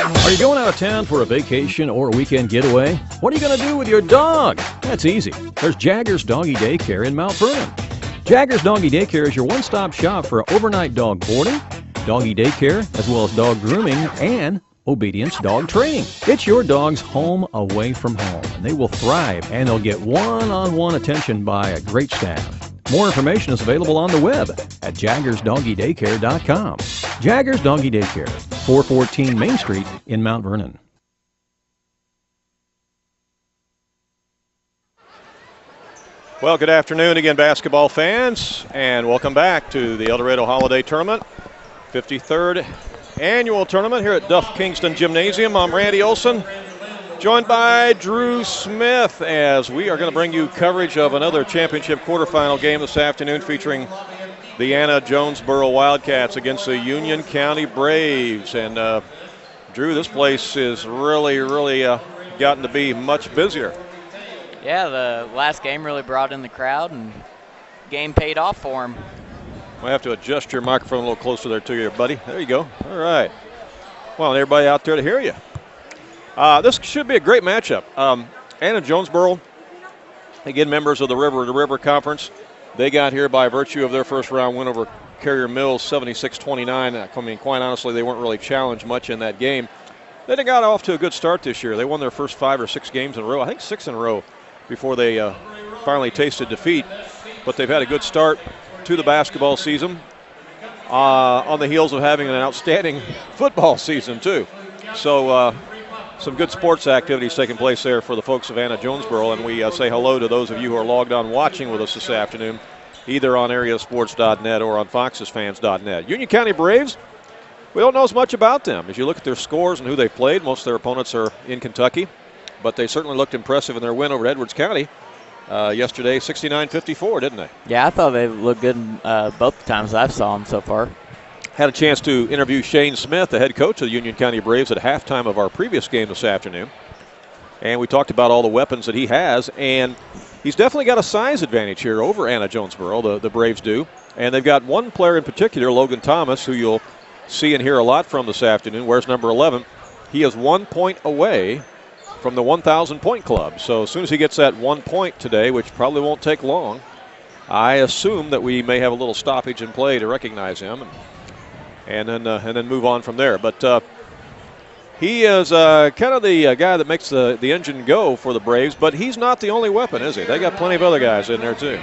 Are you going out of town for a vacation or a weekend getaway? What are you going to do with your dog? That's easy. There's Jaggers Doggy Daycare in Mount Vernon. Jaggers Doggy Daycare is your one-stop shop for overnight dog boarding, doggy daycare, as well as dog grooming and obedience dog training. It's your dog's home away from home, and they will thrive, and they'll get one-on-one attention by a great staff. More information is available on the web at jaggersdoggydaycare.com. Jaggers Doggy Daycare, 414 Main Street in Mount Vernon. Well, good afternoon again, basketball fans, and welcome back to the Eldorado Holiday Tournament, 53rd annual tournament here at Duff Kingston Gymnasium. I'm Randy Olson, joined by Drew Smith, as we are going to bring you coverage of another championship quarterfinal game this afternoon featuring the Anna-Jonesboro Wildcats against the Union County Braves. And Drew, this place is really gotten to be much busier. Yeah, the last game really brought in the crowd, and game paid off for him. I have to adjust your microphone a little closer there to you, buddy. There you go. All right. Well, and everybody out there to hear you. This should be a great matchup. Anna-Jonesboro, again, members of the River Conference. They got here by virtue of their first round win over Carrier Mills, 76-29. I mean, quite honestly, they weren't really challenged much in that game. They got off to a good start this year. They won their first 5 or 6 games in a row. I think 6 in a row before they finally tasted defeat. But they've had a good start to the basketball season on the heels of having an outstanding football season, too. So some good sports activities taking place there for the folks of Anna-Jonesboro, and we say hello to those of you who are logged on watching with us this afternoon, either on AreaSports.net or on FoxesFans.net. Union County Braves, we don't know as much about them. As you look at their scores and who they've played, most of their opponents are in Kentucky, but they certainly looked impressive in their win over Edwards County yesterday, 69-54, didn't they? Yeah, I thought they looked good both times I've saw them so far. Had a chance to interview Shane Smith, the head coach of the Union County Braves, at halftime of our previous game this afternoon. And we talked about all the weapons that he has, and he's definitely got a size advantage here over Anna-Jonesboro, the Braves do. And they've got one player in particular, Logan Thomas, who you'll see and hear a lot from this afternoon, wears number 11. He is 1 point away from the 1,000-point club. So as soon as he gets that 1 point today, which probably won't take long, I assume that we may have a little stoppage in play to recognize him and then move on from there. But he is kind of the guy that makes the engine go for the Braves, but he's not the only weapon, is he? They got plenty of other guys in there, too.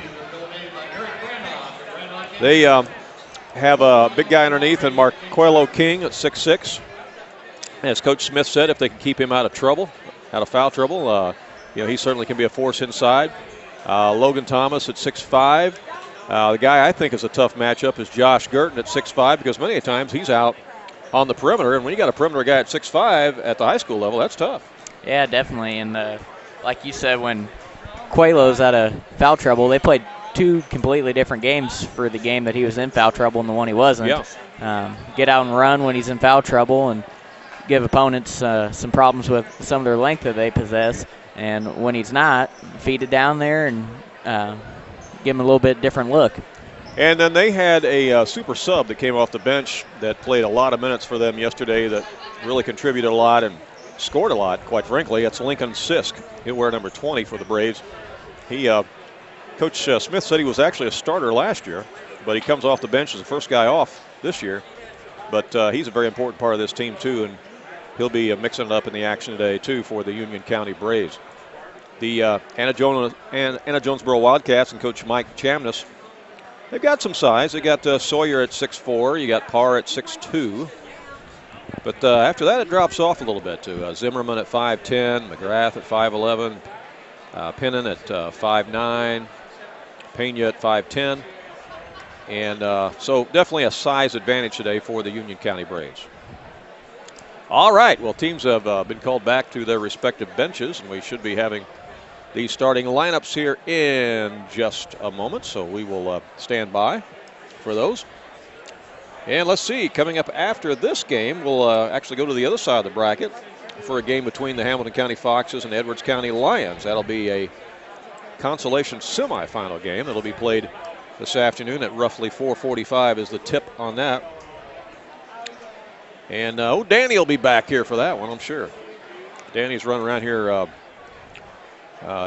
They have a big guy underneath, and Marquelo King at 6'6". As Coach Smith said, if they can keep him out of foul trouble, he certainly can be a force inside. Logan Thomas at 6'5". The guy I think is a tough matchup is Josh Girton at 6'5", because many times he's out on the perimeter, and when you got a perimeter guy at 6'5" at the high school level, that's tough. Yeah, definitely. And like you said, when Quaylo's out of foul trouble, they played 2 completely different games for the game that he was in foul trouble and the one he wasn't. Yeah. Get out and run when he's in foul trouble and give opponents some problems with some of their length that they possess. And when he's not, feed it down there and give him a little bit different look. And then they had a super sub that came off the bench that played a lot of minutes for them yesterday that really contributed a lot and scored a lot, quite frankly. That's Lincoln Sisk. He'll wear number 20 for the Braves. Coach Smith said he was actually a starter last year, but he comes off the bench as the first guy off this year. But he's a very important part of this team, too, and he'll be mixing it up in the action today, too, for the Union County Braves. The Anna-Jonesboro Wildcats and Coach Mike Chamness, they've got some size. They got Sawyer at 6'4". You got Parr at 6'2". But after that, it drops off a little bit, too. Zimmerman at 5'10", McGrath at 5'11", Pennon at 5'9", Pena at 5'10". And so definitely a size advantage today for the Union County Braves. All right, well, teams have been called back to their respective benches, and we should be having the starting lineups here in just a moment, so we will stand by for those. And let's see, coming up after this game, we'll actually go to the other side of the bracket for a game between the Hamilton County Foxes and Edwards County Lions. That'll be a consolation semifinal game. It'll be played this afternoon at roughly 4:45 is the tip on that. And Danny will be back here for that one, I'm sure. Danny's running around here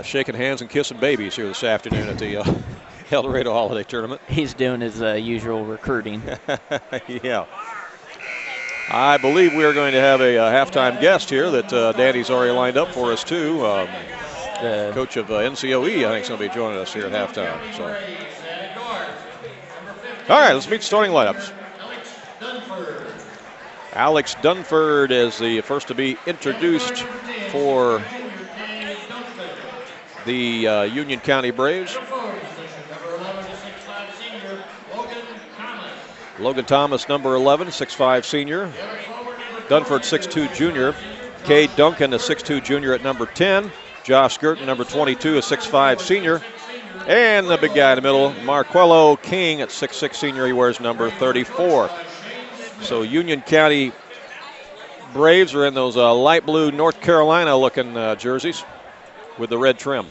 shaking hands and kissing babies here this afternoon at the Eldorado Holiday Tournament. He's doing his usual recruiting. Yeah. I believe we are going to have a halftime guest here that Danny's already lined up for us, too. The coach of NCOE, I think, is going to be joining us here at halftime. So. All right, let's meet the starting lineups. Alex Dunford is the first to be introduced for the Union County Braves. Logan Thomas, number 11, 6'5" senior. Dunford, 6'2" junior. Cade Duncan, a 6'2" junior at number 10. Josh Girton, number 22, a 6'5" senior. And the big guy in the middle, Marquello King at 6'6" senior. He wears number 34. So Union County Braves are in those light blue North Carolina looking jerseys with the red trim.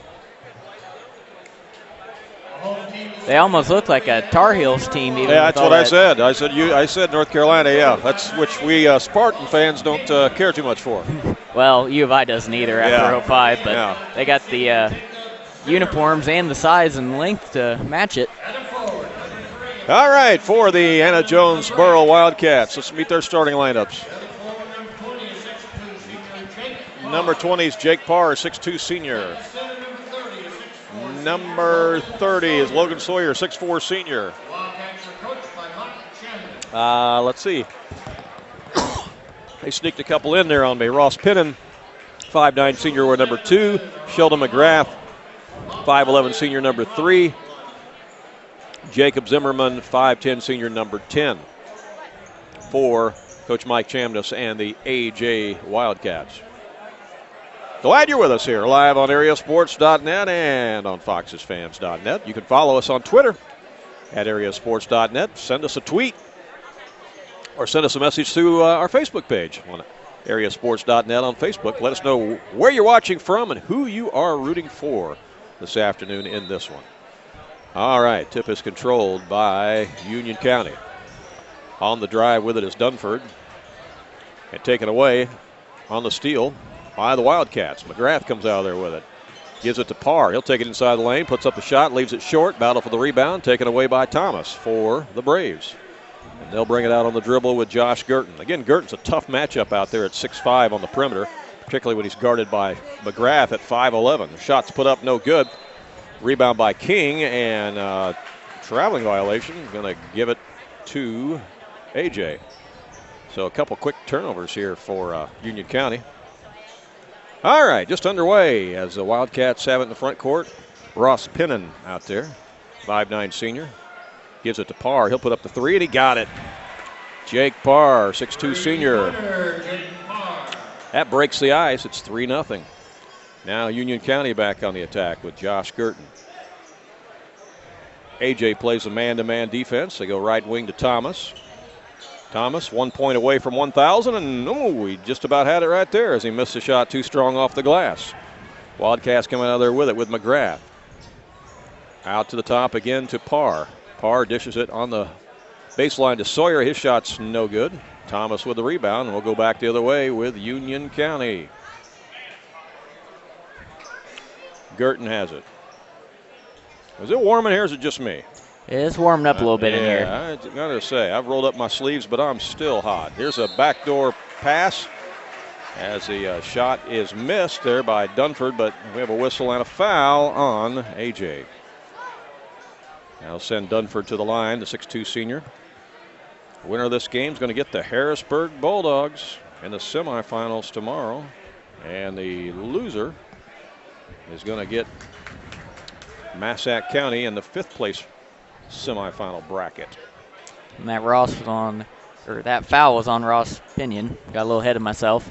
They almost look like a Tar Heels team. Even yeah, that's what I said. I said North Carolina. Yeah, that's which we Spartan fans don't care too much for. Well, U of I doesn't either after 05, but they got the uniforms and the size and length to match it. All right, for the Anna-Jonesboro Wildcats, let's meet their starting lineups. Number 20 is Jake Parr, 6'2" senior. Number 30 is Logan Sawyer, 6'4" senior. Let's see. They sneaked a couple in there on me. Ross Pinnon, 5'9" senior, were number 2. Sheldon McGrath, 5'11" senior, number 3. Jacob Zimmerman, 5'10" senior, number 10. For Coach Mike Chamness and the AJ Wildcats. Glad you're with us here live on AreaSports.net and on FoxesFans.net. You can follow us on Twitter at AreaSports.net. Send us a tweet or send us a message through our Facebook page on AreaSports.net on Facebook. Let us know where you're watching from and who you are rooting for this afternoon in this one. All right, tip is controlled by Union County. On the drive with it is Dunford. And taken away on the steal by the Wildcats. McGrath comes out of there with it. Gives it to Parr. He'll take it inside the lane, puts up the shot, leaves it short. Battle for the rebound, taken away by Thomas for the Braves. And they'll bring it out on the dribble with Josh Girton. Again, Girton's a tough matchup out there at 6'5" on the perimeter, particularly when he's guarded by McGrath at 5'11". The shot's put up, no good. Rebound by King, and traveling violation. Going to give it to AJ. So a couple quick turnovers here for Union County. All right, just underway as the Wildcats have it in the front court. Ross Pinnon out there, 5'9" senior. Gives it to Parr. He'll put up the three, and he got it. Jake Parr, 6'2" senior. That breaks the ice. It's 3-0. Now Union County back on the attack with Josh Girton. AJ plays a man-to-man defense. They go right wing to Thomas. Thomas, 1 point away from 1,000, and he just about had it right there as he missed the shot too strong off the glass. Wildcats coming out of there with it with McGrath. Out to the top again to Parr. Parr dishes it on the baseline to Sawyer. His shot's no good. Thomas with the rebound, and we'll go back the other way with Union County. Girton has it. Is it warm in here or is it just me? It's warming up a little bit in here. I got to say, I've rolled up my sleeves, but I'm still hot. Here's a backdoor pass as the shot is missed there by Dunford, but we have a whistle and a foul on AJ. Now send Dunford to the line, the 6'2" senior. The winner of this game is going to get the Harrisburg Bulldogs in the semifinals tomorrow, and the loser is going to get Massac County in the 5th place semifinal bracket. And that foul was on Ross Pinion. Got a little ahead of myself.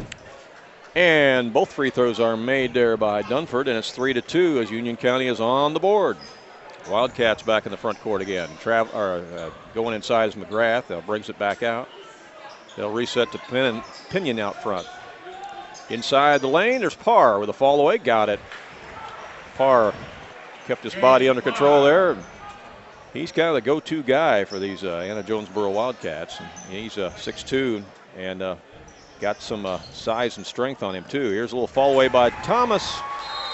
And both free throws are made there by Dunford, and it's 3-2 as Union County is on the board. Wildcats back in the front court again. Going inside is McGrath. They'll brings it back out. They'll reset to Pinion out front. Inside the lane, there's Parr with a fall away. Got it. Parr kept his body under control there. He's kind of the go-to guy for these Anna-Jonesboro Wildcats. And he's 6'2", and got some size and strength on him too. Here's a little fall away by Thomas,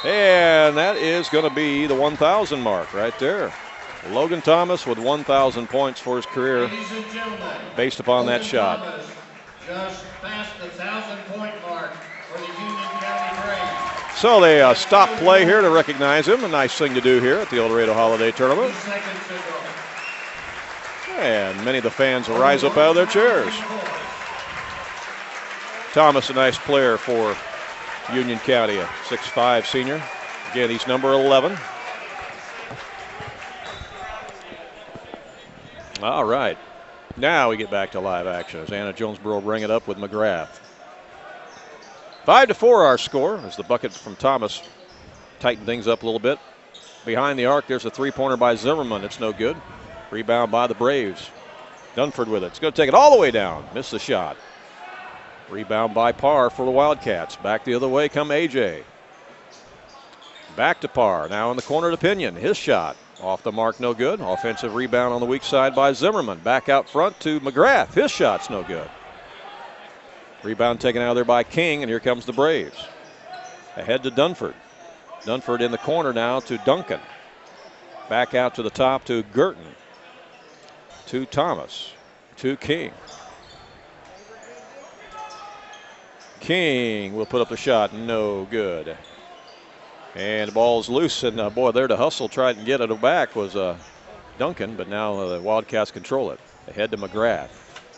and that is going to be the 1,000 mark right there. Logan Thomas with 1,000 points for his career based upon that shot. Thomas just passed the 1,000-point mark for the Union County Braves. So they stop play here to recognize him. A nice thing to do here at the Eldorado Holiday Tournament. 2 seconds to go. And many of the fans will rise up out of their chairs. Thomas, a nice player for Union County, a 6'5" senior. Again, he's number 11. All right. Now we get back to live action as Anna-Jonesboro will bring it up with McGrath. 5-4 our score as the bucket from Thomas tightened things up a little bit. Behind the arc, there's a three-pointer by Zimmerman. It's no good. Rebound by the Braves. Dunford with it. It's going to take it all the way down. Missed the shot. Rebound by Parr for the Wildcats. Back the other way come A.J. Back to Parr. Now in the corner to Pinion. His shot. Off the mark, no good. Offensive rebound on the weak side by Zimmerman. Back out front to McGrath. His shot's no good. Rebound taken out of there by King, and here comes the Braves. Ahead to Dunford. Dunford in the corner now to Duncan. Back out to the top to Girton. To Thomas. To King. King will put up the shot. No good. And the ball's loose, and boy, there to hustle, tried and get it back was Duncan, but now the Wildcats control it. Ahead to McGrath.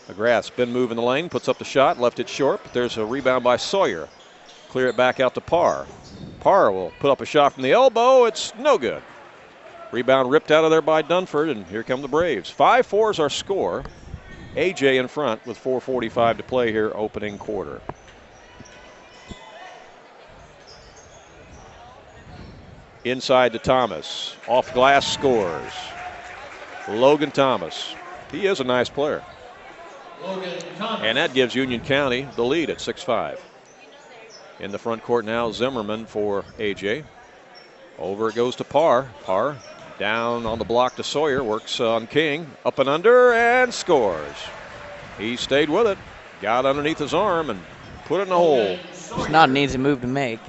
McGrath spin move in the lane, puts up the shot, left it short, but there's a rebound by Sawyer. Clear it back out to Parr. Parr will put up a shot from the elbow. It's no good. Rebound ripped out of there by Dunford, and here come the Braves. 5-4 is our score. A.J. in front with 4:45 to play here, opening quarter. Inside to Thomas. Off glass scores. Logan Thomas. He is a nice player. And that gives Union County the lead at 6-5. In the front court now, Zimmerman for A.J. Over it goes to Parr. Parr down on the block to Sawyer. Works on King. Up and under and scores. He stayed with it. Got underneath his arm and put it in the hole. It's not an easy move to make.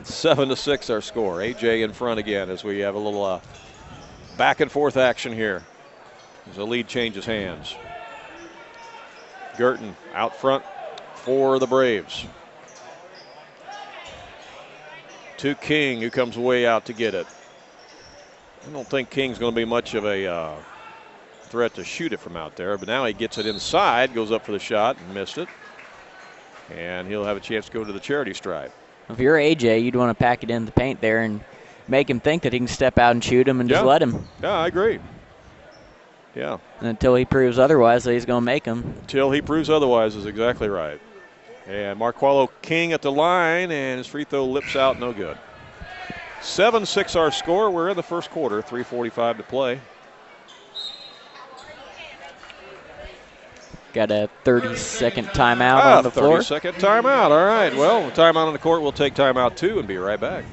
7-6 our score. A.J. in front again as we have a little back and forth action here as the lead changes hands. Girton out front for the Braves. To King, who comes way out to get it. I don't think King's going to be much of a threat to shoot it from out there, but now he gets it inside, goes up for the shot and missed it. And he'll have a chance to go to the charity stripe. If you're A.J., you'd want to pack it in the paint there and make him think that he can step out and shoot him and just let him. Yeah, I agree. Yeah. And until he proves otherwise, that he's going to make him. Until he proves otherwise is exactly right. And Marquello King at the line, and his free throw lips out, no good. 7-6 our score. We're in the first quarter, 3:45 to play. Got a 30-second timeout on the floor. 30-second timeout. All right. Well, timeout on the court. We'll take timeout too and be right back.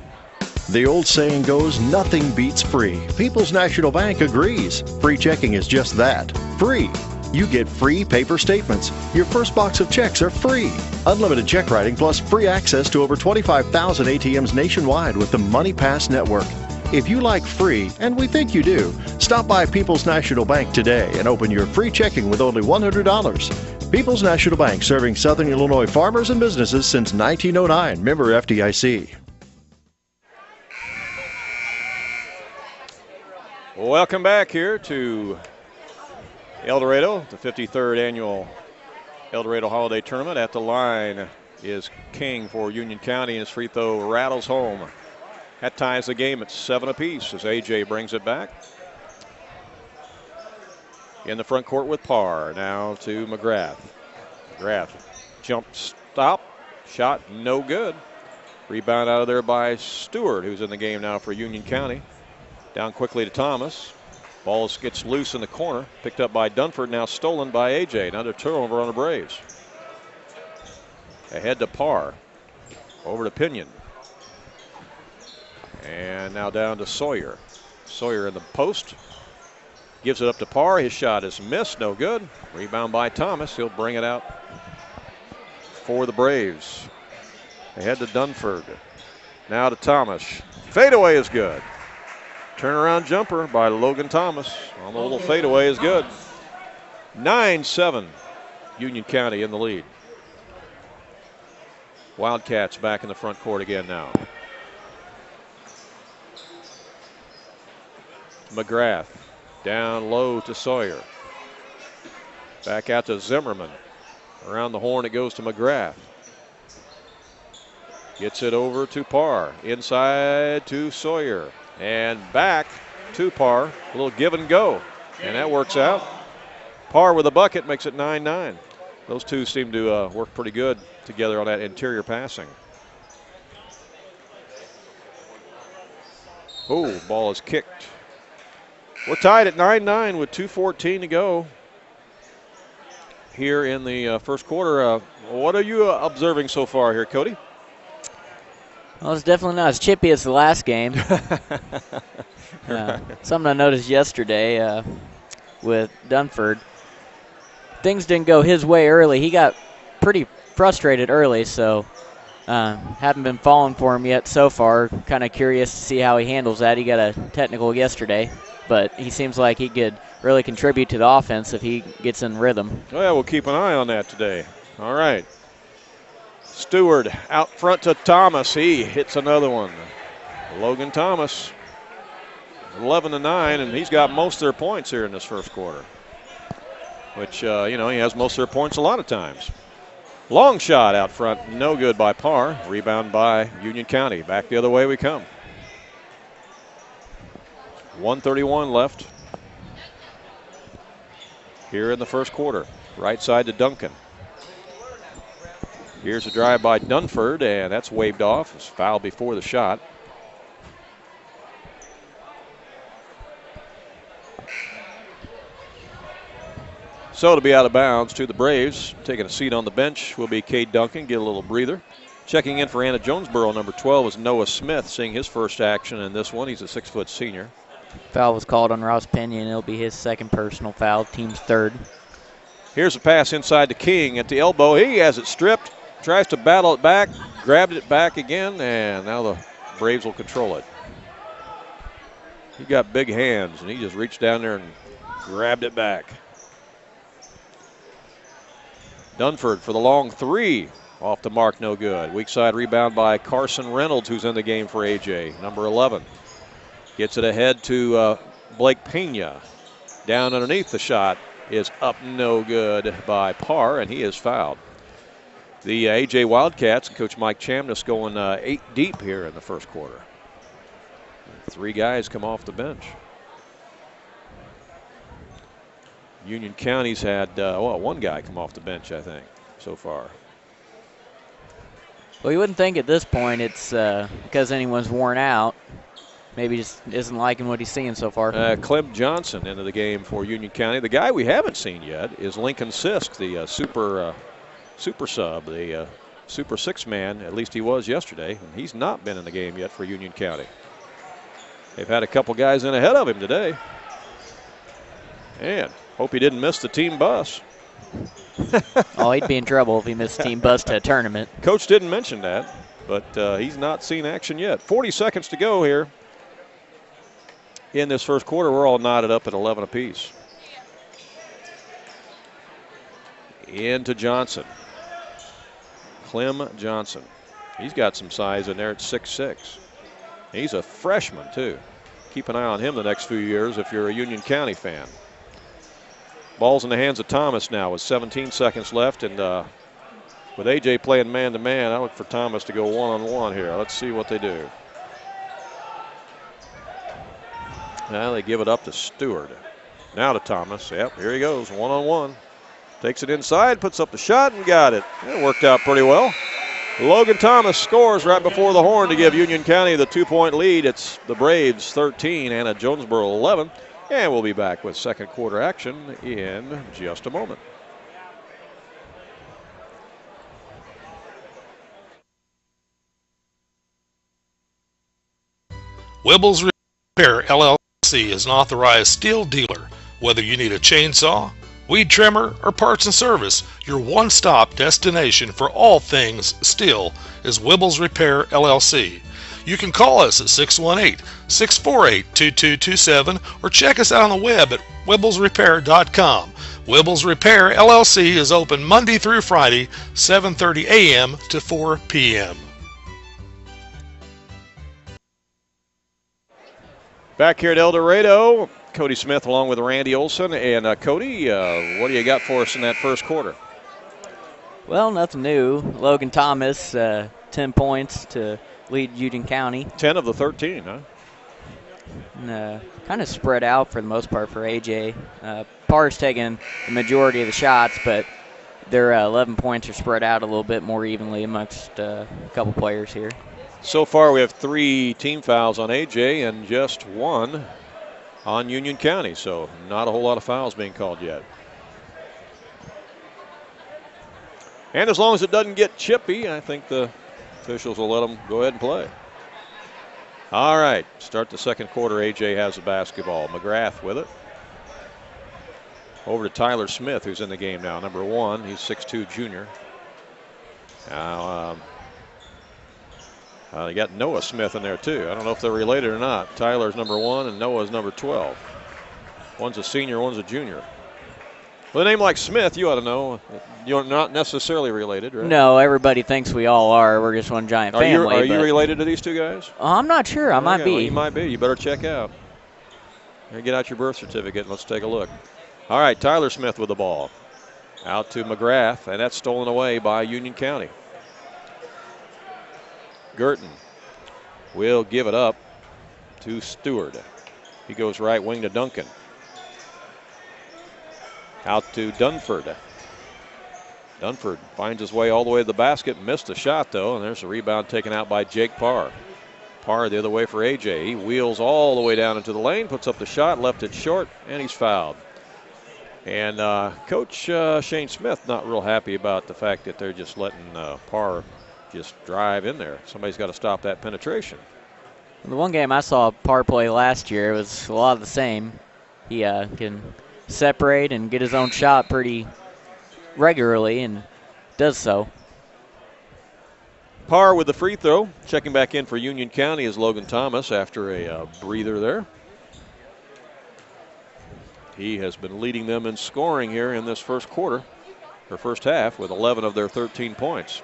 The old saying goes, nothing beats free. People's National Bank agrees. Free checking is just that, free. You get free paper statements. Your first box of checks are free. Unlimited check writing plus free access to over 25,000 ATMs nationwide with the Money Pass Network. If you like free, and we think you do, stop by People's National Bank today and open your free checking with only $100. People's National Bank, serving Southern Illinois farmers and businesses since 1909. Member FDIC. Welcome back here to Eldorado, the 53rd annual Eldorado Holiday Tournament. At the line is King for Union County, and his free throw rattles home. That ties the game at 7 apiece as A.J. brings it back. In the front court with Parr. Now to McGrath. McGrath, jump stop, shot no good. Rebound out of there by Stewart, who's in the game now for Union County. Down quickly to Thomas. Ball gets loose in the corner. Picked up by Dunford, now stolen by A.J. Another turnover on the Braves. Ahead to Parr. Over to Pinion. And now down to Sawyer. Sawyer in the post. Gives it up to Parr. His shot is missed. No good. Rebound by Thomas. He'll bring it out for the Braves. They head to Dunford. Now to Thomas. Fadeaway is good. Turnaround jumper by Logan Thomas on the little fadeaway is good. 9-7. Union County in the lead. Wildcats back in the front court again now. McGrath down low to Sawyer. Back out to Zimmerman. Around the horn it goes to McGrath. Gets it over to Parr. Inside to Sawyer. And back to Parr. A little give and go. And that works out. Parr with a bucket makes it 9-9. Those two seem to work pretty good together on that interior passing. Oh, ball is kicked. We're tied at 9-9 with 2:14 to go here in the first quarter. What are you observing so far here, Cody? Well, it's definitely not as chippy as the last game. Something I noticed yesterday with Dunford. Things didn't go his way early. He got pretty frustrated early, so haven't been falling for him yet so far. Kind of curious to see how he handles that. He got a technical yesterday, but he seems like he could really contribute to the offense if he gets in rhythm. Well, we'll keep an eye on that today. All right. Stewart out front to Thomas. He hits another one. Logan Thomas, 11-9, and he's got most of their points here in this first quarter, which, he has most of their points a lot of times. Long shot out front, no good by Parr. Rebound by Union County. Back the other way we come. 1:31 left here in the first quarter. Right side to Duncan. Here's a drive by Dunford, and that's waved off. It's foul before the shot. So to be out of bounds to the Braves, taking a seat on the bench will be Cade Duncan, get a little breather. Checking in for Anna-Jonesboro, number 12, is Noah Smith, seeing his first action in this one. He's a 6-foot senior. Foul was called on Ross Pena, and it'll be his second personal foul, team's third. Here's a pass inside to King at the elbow. He has it stripped, tries to battle it back, grabbed it back again, and now the Braves will control it. He got big hands, and he just reached down there and grabbed it back. Dunford for the long three. Off the mark, no good. Weak side rebound by Carson Reynolds, who's in the game for AJ, number 11. Gets it ahead to Blake Pena. Down underneath, the shot is up, no good by Parr, and he is fouled. The AJ Wildcats and Coach Mike Chamness going 8 deep here in the first quarter. 3 guys come off the bench. Union County's had, 1 guy come off the bench, I think, so far. Well, you wouldn't think at this point it's because anyone's worn out. Maybe just isn't liking what he's seeing so far. Clem Johnson into the game for Union County. The guy we haven't seen yet is Lincoln Sisk, the super sub, the super 6-man. At least he was yesterday. And he's not been in the game yet for Union County. They've had a couple guys in ahead of him today. And hope he didn't miss the team bus. Oh, he'd be in trouble if he missed team bus to a tournament. Coach didn't mention that, but he's not seen action yet. 40 seconds to go here in this first quarter. We're all knotted up at 11 apiece. Into Johnson. Clem Johnson. He's got some size in there at 6'6". He's a freshman, too. Keep an eye on him the next few years if you're a Union County fan. Ball's in the hands of Thomas now with 17 seconds left, and with AJ playing man-to-man, I look for Thomas to go one-on-one here. Let's see what they do. Now they give it up to Stewart. Now to Thomas. Yep, here he goes, one-on-one. Takes it inside, puts up the shot, and got it. It worked out pretty well. Logan Thomas scores right before the horn to give Union County the 2-point lead. It's the Braves 13, Anna-Jonesboro 11. And we'll be back with second quarter action in just a moment. Wibbles Repair LLC is an authorized steel dealer Whether you need a chainsaw, weed trimmer, or parts and service, your one-stop destination for all things steel is Wibbles Repair LLC. You can call us at 618-648-2227 or check us out on the web at wibblesrepair.com. Wibbles Repair LLC is open Monday through Friday, 7:30 a.m. to 4 p.m. Back here at Eldorado, Cody Smith along with Randy Olson. And Cody, what do you got for us in that first quarter? Well, nothing new. Logan Thomas, 10 points to lead Union County. 10 of the 13, huh? And, kind of spread out for the most part for AJ. Parr's taking the majority of the shots, but their 11 points are spread out a little bit more evenly amongst a couple players here. So far, we have 3 team fouls on AJ and just 1 on Union County, so not a whole lot of fouls being called yet. And as long as it doesn't get chippy, I think the officials will let them go ahead and play. All right, start the second quarter. AJ has the basketball. McGrath with it. Over to Tyler Smith, who's in the game now, number 1. He's 6'2", junior. Now, you got Noah Smith in there, too. I don't know if they're related or not. Tyler's number 1 and Noah's number 12. One's a senior, one's a junior. With a name like Smith, you ought to know. You're not necessarily related, right? No, everybody thinks we all are. We're just one giant family. Are you related to these two guys? I'm not sure. I might be. Well, you might be. You better check out. Here, get out your birth certificate and let's take a look. All right, Tyler Smith with the ball. Out to McGrath, and that's stolen away by Union County. Girton will give it up to Stewart. He goes right wing to Duncan. Out to Dunford. Dunford finds his way all the way to the basket. Missed a shot, though, and there's a rebound taken out by Jake Parr. Parr the other way for AJ. He wheels all the way down into the lane, puts up the shot, left it short, and he's fouled. And Coach Shane Smith not real happy about the fact that they're just letting Parr just drive in there. Somebody's got to stop that penetration. The one game I saw Parr play last year was a lot of the same. He can separate and get his own shot pretty regularly and does so. Parr with the free throw. Checking back in for Union County is Logan Thomas after a breather there. He has been leading them in scoring here in this first quarter, or first half, with 11 of their 13 points.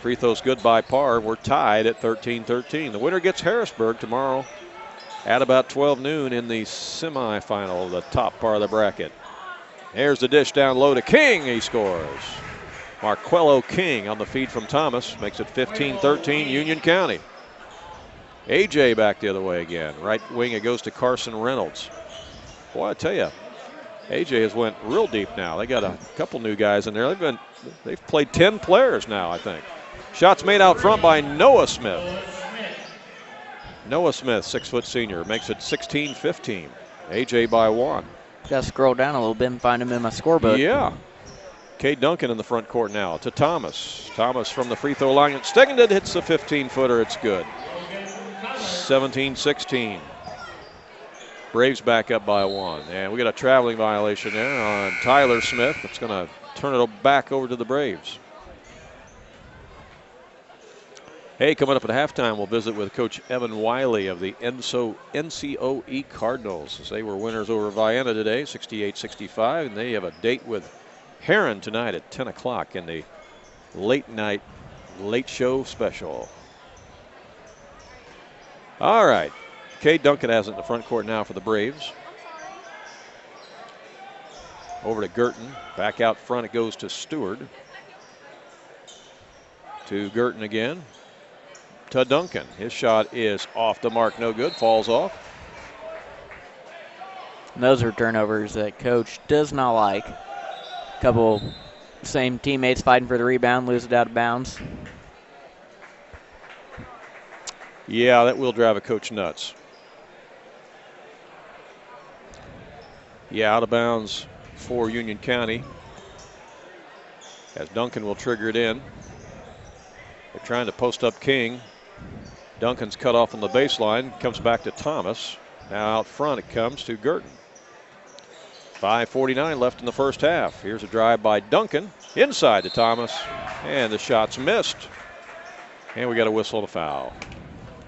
Free throw's good by Parr. We're tied at 13-13. The winner gets Harrisburg tomorrow at about 12 noon in the semifinal, the top part of the bracket. There's the dish down low to King. He scores. Marquello King on the feed from Thomas makes it 15-13 Union County. AJ back the other way again. Right wing, it goes to Carson Reynolds. Boy, I tell you, AJ has went real deep now. They got a couple new guys in there. They've played 10 players now, I think. Shots made out front by Noah Smith. Noah Smith, 6-foot senior, makes it 16-15. AJ by 1. Got to scroll down a little bit and find him in my scorebook. Yeah. Cade Duncan in the front court now to Thomas. Thomas from the free throw line. Steggended hits the 15-footer. It's good. 17-16. Braves back up by 1. And we got a traveling violation there on Tyler Smith. It's going to turn it back over to the Braves. Hey, coming up at halftime, we'll visit with Coach Evan Wiley of the NCOE Cardinals, as they were winners over Vienna today, 68-65, and they have a date with Heron tonight at 10 o'clock in the late show special. All right, Cade Duncan has it in the front court now for the Braves. Over to Girton, back out front it goes to Stewart. To Girton again. To Duncan. His shot is off the mark, no good, falls off. And those are turnovers that Coach does not like. A couple same teammates fighting for the rebound, lose it out of bounds. Yeah, that will drive a coach nuts. Yeah, out of bounds for Union County, as Duncan will trigger it in. They're trying to post up King. Duncan's cut off on the baseline, comes back to Thomas. Now out front it comes to Girton. 5:49 left in the first half. Here's a drive by Duncan. Inside to Thomas. And the shot's missed. And we got a whistle to foul.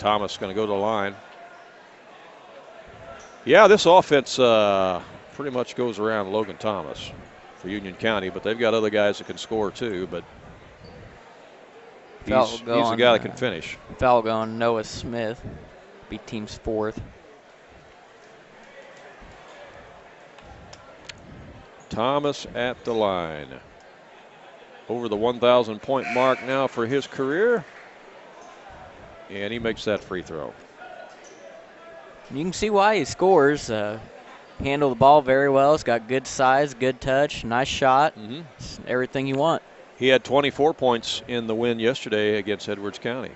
Thomas going to go to the line. Yeah, this offense pretty much goes around Logan Thomas for Union County, but they've got other guys that can score too, but he's the guy that can finish. Foul going Noah Smith, be team's 4th. Thomas at the line. Over the 1,000 point mark now for his career. And he makes that free throw. You can see why he scores. Handle the ball very well. It's got good size, good touch, nice shot. It's everything you want. He had 24 points in the win yesterday against Edwards County.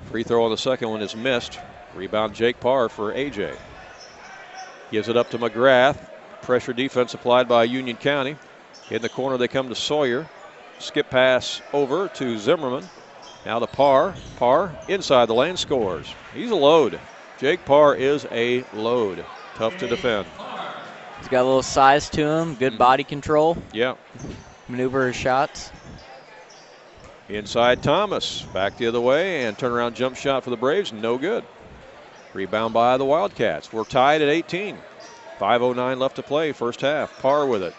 Free throw on the second one is missed. Rebound Jake Parr for AJ. Gives it up to McGrath. Pressure defense applied by Union County. In the corner they come to Sawyer. Skip pass over to Zimmerman. Now to Parr. Parr inside the lane scores. He's a load. Jake Parr is a load. Tough to defend. He's got a little size to him, good body control. Yeah. Maneuver his shots. Inside Thomas. Back the other way and turnaround jump shot for the Braves. No good. Rebound by the Wildcats. We're tied at 18. 5:09 left to play, first half. Parr with it.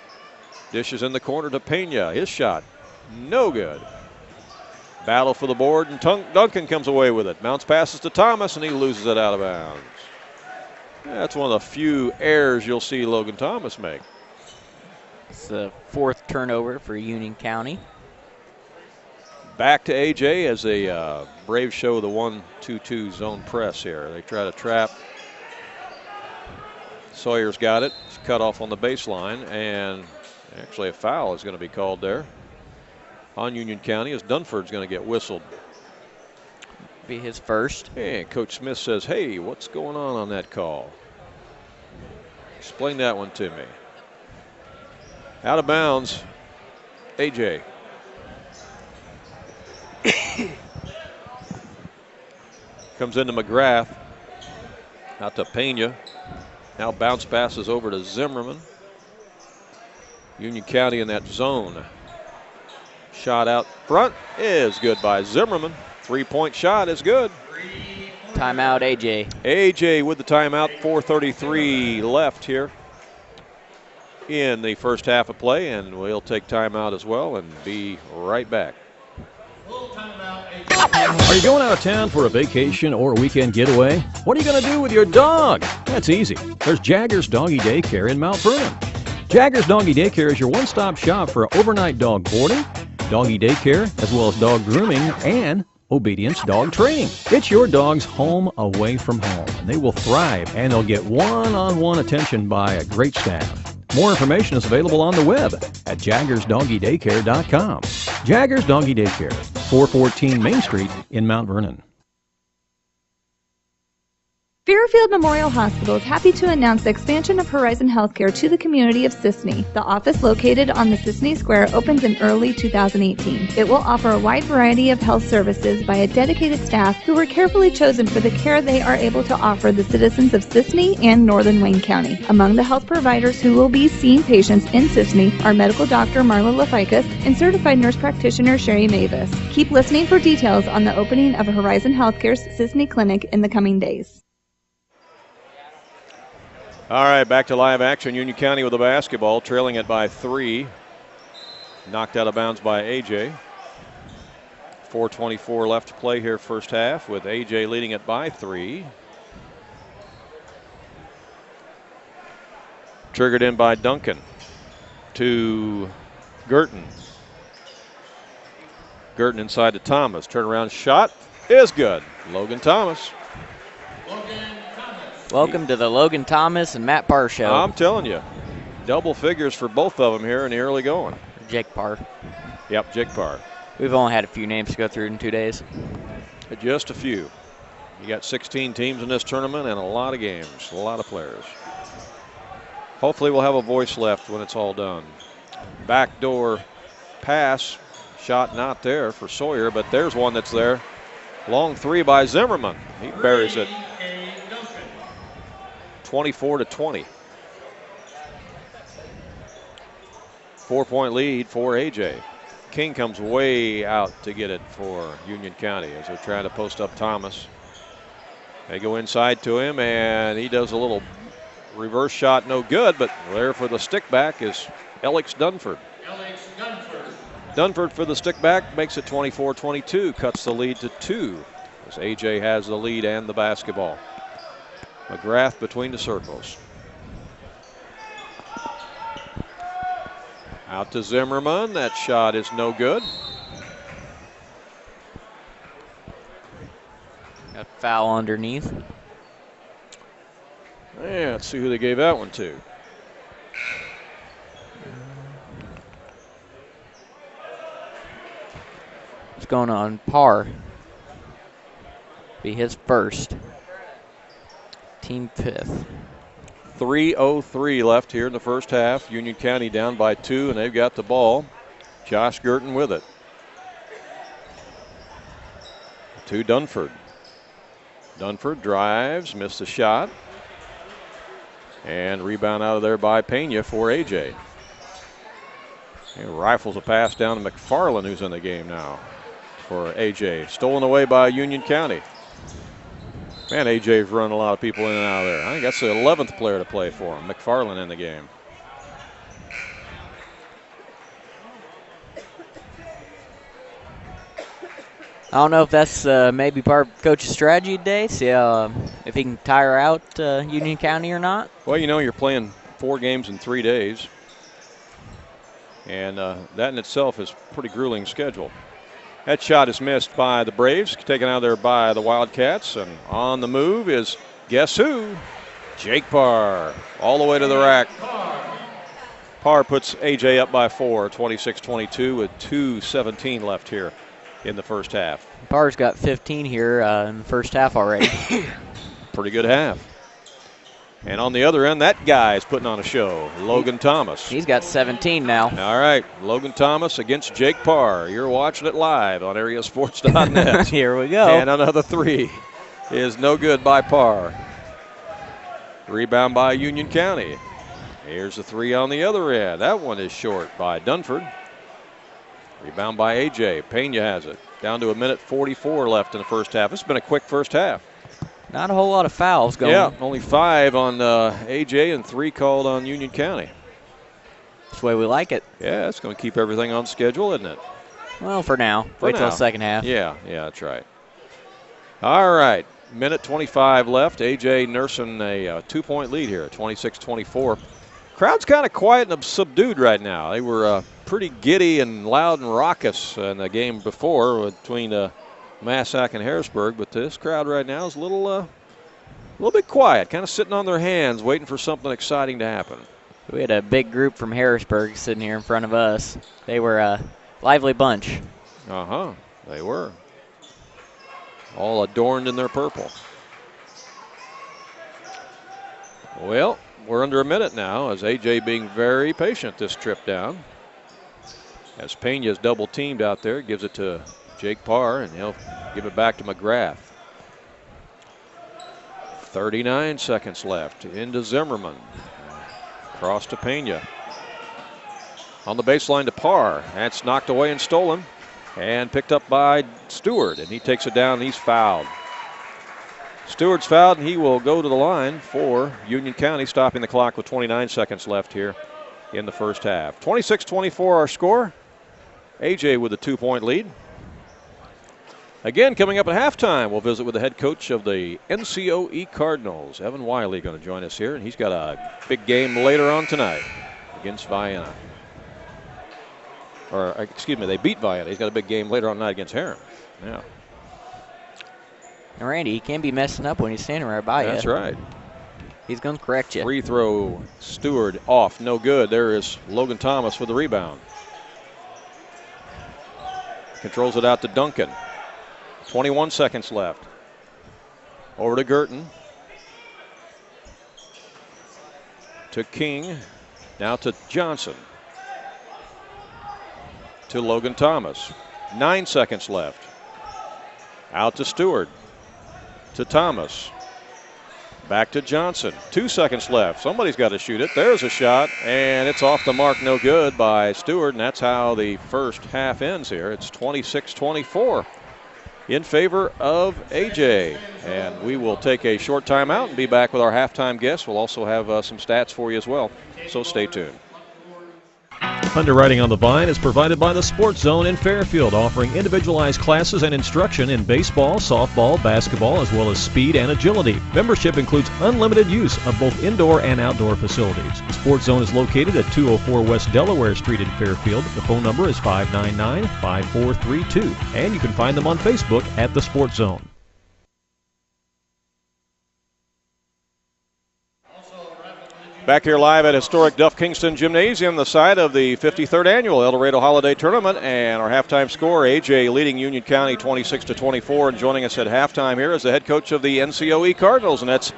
Dishes in the corner to Pena. His shot, no good. Battle for the board, and Duncan comes away with it. Mounts passes to Thomas, and he loses it out of bounds. That's one of the few errors you'll see Logan Thomas make. It's the 4th turnover for Union County. Back to AJ as the Braves show the 1-2-2 zone press here. They try to trap. Sawyer's got it. It's cut off on the baseline, and actually a foul is going to be called there on Union County as Dunford's going to get whistled. Be his first. And Coach Smith says, hey, what's going on that call? Explain that one to me. Out of bounds, AJ. Comes into McGrath. Out to Pena. Now bounce passes over to Zimmerman. Union County in that zone. Shot out front is good by Zimmerman. 3-point shot is good. Timeout, AJ. AJ with the timeout. 4:33 left here in the first half of play, and we'll take timeout as well and be right back. Are you going out of town for a vacation or a weekend getaway? What are you going to do with your dog? That's easy. There's Jaggers Doggy Daycare in Mount Vernon. Jaggers Doggy Daycare is your one-stop shop for overnight dog boarding, doggy daycare, as well as dog grooming and obedience dog training. It's your dog's home away from home, and they will thrive, and they'll get one-on-one attention by a great staff. More information is available on the web at jaggersdoggydaycare.com. Jaggers Doggy Daycare, 414 Main Street in Mount Vernon. Fairfield Memorial Hospital is happy to announce the expansion of Horizon Healthcare to the community of Sisney. The office located on the Sisney Square opens in early 2018. It will offer a wide variety of health services by a dedicated staff who were carefully chosen for the care they are able to offer the citizens of Sisney and Northern Wayne County. Among the health providers who will be seeing patients in Sisney are medical doctor Marla Laficus and certified nurse practitioner Sherry Mavis. Keep listening for details on the opening of Horizon Healthcare's Sisney Clinic in the coming days. All right, back to live action. Union County with the basketball, trailing it by 3. Knocked out of bounds by AJ. 4:24 left to play here first half with AJ leading it by 3. Triggered in by Duncan to Girton. Girton inside to Thomas. Turnaround shot is good. Logan Thomas. Welcome to the Logan Thomas and Matt Parr show. I'm telling you, double figures for both of them here in the early going. Jake Parr. Yep, Jake Parr. We've only had a few names to go through in 2 days. Just a few. You got 16 teams in this tournament and a lot of games, a lot of players. Hopefully we'll have a voice left when it's all done. Backdoor pass, shot not there for Sawyer, but there's one that's there. Long 3 by Zimmerman. He buries it. 24-20. 4-point lead for A.J. King comes way out to get it for Union County as they're trying to post up Thomas. They go inside to him, and he does a little reverse shot, no good, but there for the stick back is Alex Dunford. Dunford for the stick back makes it 24-22, cuts the lead to 2 as A.J. has the lead and the basketball. McGrath between the circles. Out to Zimmerman. That shot is no good. Got foul underneath. Yeah, let's see who they gave that one to. It's going on Parr. Be his first. Team 5th. 3:03 left here in the first half. Union County down by 2, and they've got the ball. Josh Girton with it. To Dunford. Dunford drives, missed the shot. And rebound out of there by Pena for A.J. And rifles a pass down to McFarland, who's in the game now for A.J. Stolen away by Union County. Man, A.J.'s run a lot of people in and out of there. I think that's the 11th player to play for him. McFarland in the game. I don't know if that's maybe part of Coach's strategy today. See if he can tire out Union County or not. Well, you know, you're playing 4 games in 3 days. And that in itself is a pretty grueling schedule. That shot is missed by the Braves, taken out there by the Wildcats. And on the move is, guess who? Jake Parr, all the way to the rack. Parr puts A.J. up by 4, 26-22 with 2:17 left here in the first half. Parr's got 15 here in the first half already. Pretty good half. And on the other end, that guy is putting on a show, Logan Thomas. He's got 17 now. All right, Logan Thomas against Jake Parr. You're watching it live on AreaSports.net. Here we go. And another 3 is no good by Parr. Rebound by Union County. Here's the 3 on the other end. That one is short by Dunford. Rebound by A.J. Pena has it. Down to 1:44 left in the first half. It's been a quick first half. Not a whole lot of fouls going. Yeah, only 5 on A.J. and 3 called on Union County. That's the way we like it. Yeah, it's going to keep everything on schedule, isn't it? Well, for now. Wait till the second half. Yeah, that's right. All right, 1:25 left. A.J. nursing a 2-point lead here, 26-24. Crowd's kind of quiet and subdued right now. They were pretty giddy and loud and raucous in the game before between Massac and Harrisburg, but this crowd right now is a little bit quiet, kind of sitting on their hands, waiting for something exciting to happen. We had a big group from Harrisburg sitting here in front of us. They were a lively bunch. They were. All adorned in their purple. Well, we're under a minute now as A.J. being very patient this trip down. As Pena's double teamed out there, gives it to Jake Parr, and he'll give it back to McGrath. 39 seconds left. Into Zimmerman. Cross to Pena. On the baseline to Parr. That's knocked away and stolen. And picked up by Stewart, and he takes it down, and he's fouled. Stewart's fouled, and he will go to the line for Union County, stopping the clock with 29 seconds left here in the first half. 26-24 our score. A.J. with a 2-point lead. Again, coming up at halftime, we'll visit with the head coach of the NCOE Cardinals, Evan Wiley, going to join us here, and he's got a big game later on tonight against Vienna. Or, excuse me, they beat Vienna. He's got a big game later on tonight against Herron. Yeah. And Randy, he can't be messing up when he's standing right by you. That's right. He's going to correct you. Free throw, Stewart off, no good. There is Logan Thomas with the rebound. Controls it out to Duncan. 21 seconds left. Over to Girton. To King. Now to Johnson. To Logan Thomas. 9 seconds left. Out to Stewart. To Thomas. Back to Johnson. 2 seconds left. Somebody's got to shoot it. There's a shot, and it's off the mark, no good by Stewart, and that's how the first half ends here. It's 26-24 in favor of AJ. And we will take a short timeout and be back with our halftime guests. We'll also have some stats for you as well, so stay tuned. Underwriting on the Vine is provided by the Sports Zone in Fairfield, offering individualized classes and instruction in baseball, softball, basketball, as well as speed and agility. Membership includes unlimited use of both indoor and outdoor facilities. The Sports Zone is located at 204 West Delaware Street in Fairfield. The phone number is 599-5432, and you can find them on Facebook at the Sports Zone. Back here live at historic Duff Kingston Gymnasium, the site of the 53rd annual Eldorado Holiday Tournament, and our halftime score, AJ leading Union County 26-24, and joining us at halftime here is the head coach of the NCOE Cardinals, and that's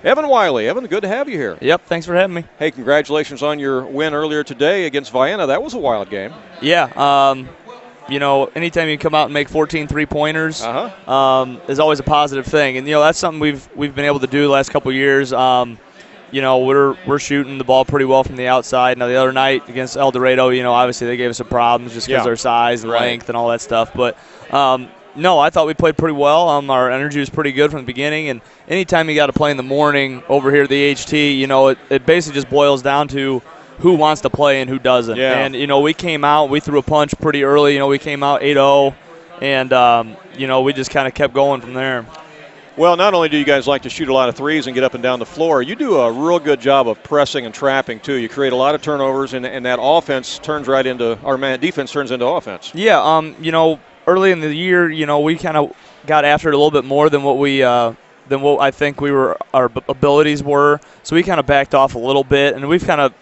Evan Wiley. Evan, good to have you here. Yep, thanks for having me. Hey, congratulations on your win earlier today against Vienna. That was a wild game. Yeah, you know, anytime you come out and make 14 three-pointers is always a positive thing, and you know that's something we've been able to do the last couple of years. You know, we're shooting the ball pretty well from the outside. Now, the other night against Eldorado, you know, obviously they gave us some problems just because of our size and length and all that stuff. But, no, I thought we played pretty well. Our energy was pretty good from the beginning. And anytime you got to play in the morning over here at the HT, you know, it basically just boils down to who wants to play and who doesn't. Yeah. And, you know, we came out, we threw a punch pretty early. You know, we came out 8-0, and, you know, we just kind of kept going from there. Well, not only do you guys like to shoot a lot of threes and get up and down the floor, you do a real good job of pressing and trapping, too. You create a lot of turnovers, and that offense turns right into – our defense turns into offense. Yeah, you know, early in the year, you know, we kind of got after it a little bit more than what I think our abilities were. So we kind of backed off a little bit, and we've kind of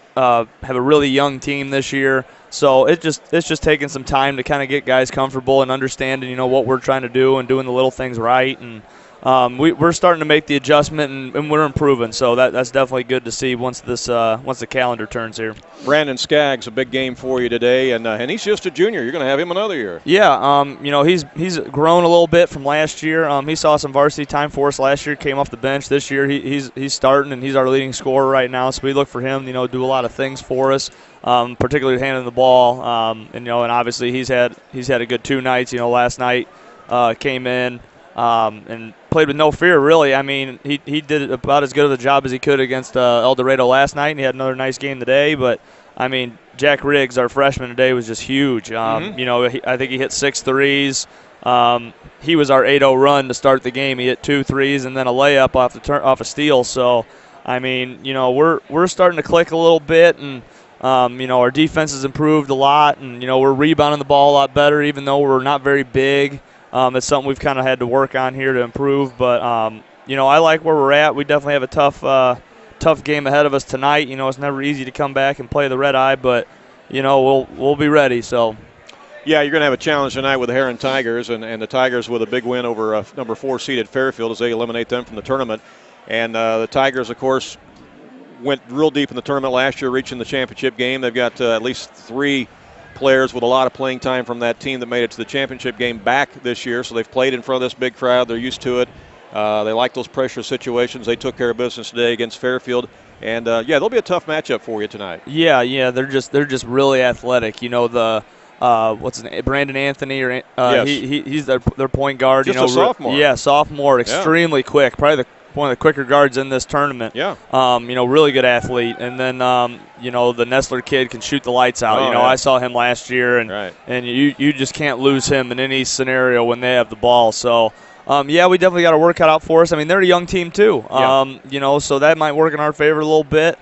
have a really young team this year. So it's just taking some time to kind of get guys comfortable and understanding, you know, what we're trying to do and doing the little things right. And we're starting to make the adjustment, and we're improving. So that's definitely good to see once the calendar turns here. Brandon Skaggs, a big game for you today, and he's just a junior. You're going to have him another year. Yeah, you know, he's grown a little bit from last year. He saw some varsity time for us last year, came off the bench. This year he's starting, and he's our leading scorer right now. So we look for him, you know, do a lot of things for us, particularly handling the ball. And you know, and obviously he's had a good 2 nights. You know, last night came in. And played with no fear, really. I mean, he did about as good of a job as he could against Eldorado last night, and he had another nice game today. But, I mean, Jack Riggs, our freshman today, was just huge. You know, I think he hit 6 threes. He was our 8-0 run to start the game. He hit 2 threes and then a layup off a steal. So, I mean, you know, we're starting to click a little bit, and you know, our defense has improved a lot, and you know, we're rebounding the ball a lot better, even though we're not very big. It's something we've kind of had to work on here to improve, but you know, I like where we're at. We definitely have a tough game ahead of us tonight. You know, it's never easy to come back and play the Red Eye, but you know, we'll be ready. So. Yeah, you're going to have a challenge tonight with the Heron Tigers, and the Tigers with a big win over number 4 seeded Fairfield as they eliminate them from the tournament. And the Tigers, of course, went real deep in the tournament last year, reaching the championship game. They've got at least 3 players with a lot of playing time from that team that made it to the championship game back this year, so they've played in front of this big crowd. They're used to it. They like those pressure situations. They took care of business today against Fairfield. And, yeah, there'll be a tough matchup for you tonight. Yeah, they're just really athletic. You know, the what's his name? Brandon Anthony, or yes. He's their point guard. Just you know, a sophomore. Yeah, sophomore, extremely quick. Probably one of the quicker guards in this tournament. Yeah. You know, really good athlete. And then, you know, the Nestler kid can shoot the lights out. You know, I saw him last year, and you just can't lose him in any scenario when they have the ball. So, yeah, we definitely got our work cut out for us. I mean, they're a young team too. You know, so that might work in our favor a little bit.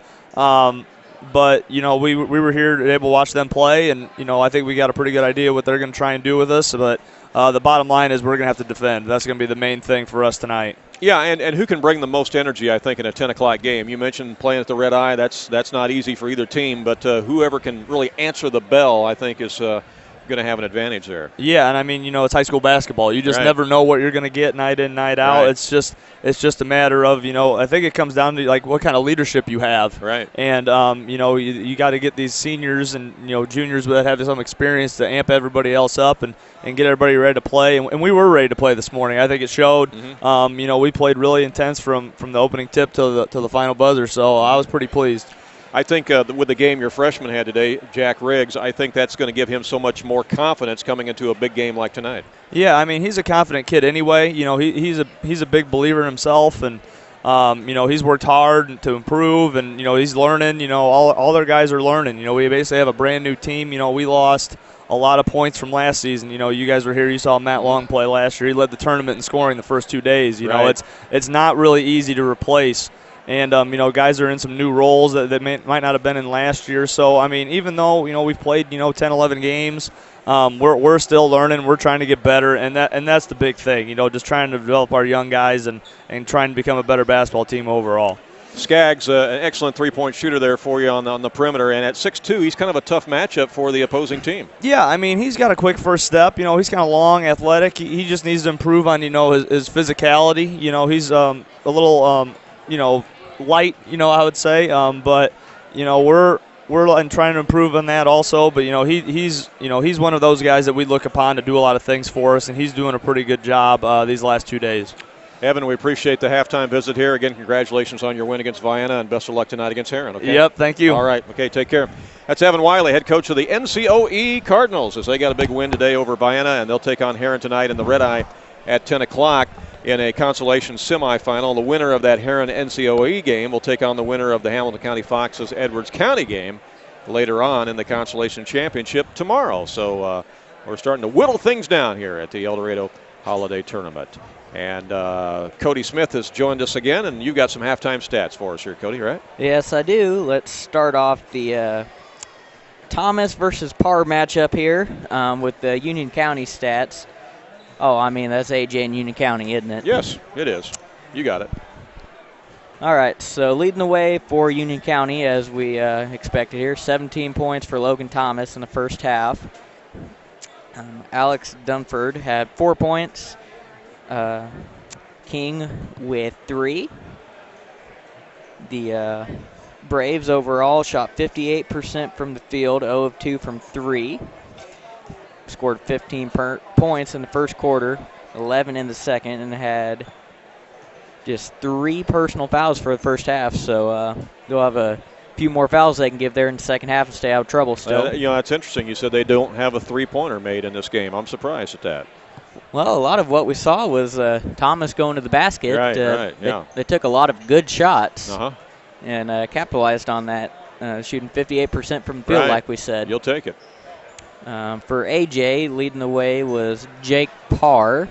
But, you know, we were here able to watch them play, and, you know, I think we got a pretty good idea what they're going to try and do with us. But the bottom line is we're going to have to defend. That's going to be the main thing for us tonight. Yeah, and who can bring the most energy, I think, in a 10 o'clock game? You mentioned playing at the Red Eye. That's not easy for either team, but whoever can really answer the bell, I think, is going going to have an advantage there. Yeah, and I mean, it's high school basketball. You just never know what you're going to get night in, night out. Right. It's just a matter of, I think it comes down to like what kind of leadership you have. Right. And you got to get these seniors and juniors that have some experience to amp everybody else up and get everybody ready to play. And we were ready to play this morning. I think it showed. Mm-hmm. We played really intense from the opening tip to the final buzzer. So I was pretty pleased. I think with the game your freshman had today, Jack Riggs, I think that's going to give him so much more confidence coming into a big game like tonight. Yeah, I mean, he's a confident kid anyway. He's a big believer in himself, and he's worked hard to improve, and he's learning. All their guys are learning. We basically have a brand new team. We lost a lot of points from last season. You guys were here. You saw Matt Long play last year. He led the tournament in scoring the first 2 days. It's not really easy to replace. And, guys are in some new roles that might not have been in last year. So, I mean, even though, we've played, 10, 11 games, we're still learning. We're trying to get better, and that's the big thing, just trying to develop our young guys and trying to become a better basketball team overall. Skaggs, an excellent three-point shooter there for you on the perimeter, and at 6'2", he's kind of a tough matchup for the opposing team. Yeah, I mean, he's got a quick first step. He's kind of long, athletic. He just needs to improve on, his physicality. He's a little, light, I would say, but we're trying to improve on that also. But he's one of those guys that we look upon to do a lot of things for us, and he's doing a pretty good job these last 2 days. Evan, we appreciate the halftime visit here. Again, congratulations on your win against Vienna, and best of luck tonight against Heron. Okay? Yep, thank you. All right, okay, take care. That's Evan Wiley, head coach of the NCOE Cardinals, as they got a big win today over Vienna, and they'll take on Heron tonight in the Red Eye at 10 o'clock. In a consolation semifinal. The winner of that Heron NCOE game will take on the winner of the Hamilton County Foxes Edwards County game later on in the consolation championship tomorrow. So we're starting to whittle things down here at the Eldorado Holiday Tournament. And Cody Smith has joined us again, and you got some halftime stats for us here, Cody, right? Yes, I do. Let's start off the Thomas versus Parr matchup here with the Union County stats. Oh, I mean, that's AJ in Union County, isn't it? Yes, it is. You got it. All right, so leading the way for Union County, as we expected here, 17 points for Logan Thomas in the first half. Alex Dunford had 4 points. King with 3. The Braves overall shot 58% from the field, 0 of 2 from 3. Scored 15 points in the first quarter, 11 in the second, and had just 3 personal fouls for the first half. So they'll have a few more fouls they can give there in the second half and stay out of trouble still. That's interesting. You said they don't have a three-pointer made in this game. I'm surprised at that. Well, a lot of what we saw was Thomas going to the basket. Right, yeah. They took a lot of good shots and capitalized on that, shooting 58% from the field, like we said. You'll take it. For AJ, leading the way was Jake Parr.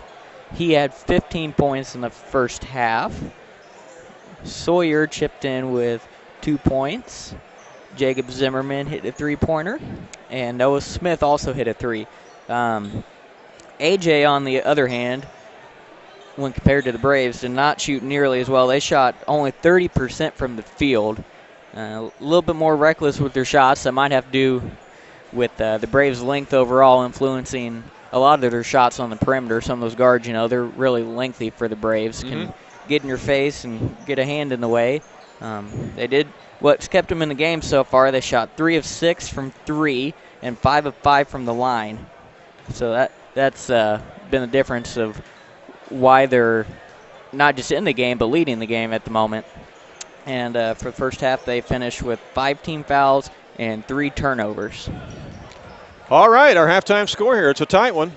He had 15 points in the first half. Sawyer chipped in with 2 points. Jacob Zimmerman hit a 3-pointer. And Noah Smith also hit a 3. AJ, on the other hand, when compared to the Braves, did not shoot nearly as well. They shot only 30% from the field. A little bit more reckless with their shots. That might have to do with the Braves' length overall influencing a lot of their shots on the perimeter. Some of those guards, they're really lengthy for the Braves. Can get in your face and get a hand in the way. They did what's kept them in the game so far. They shot 3 of 6 from 3 and 5 of 5 from the line. So that's been the difference of why they're not just in the game but leading the game at the moment. And for the first half, they finished with 5 team fouls and 3 turnovers. All right, our halftime score here. It's a tight one.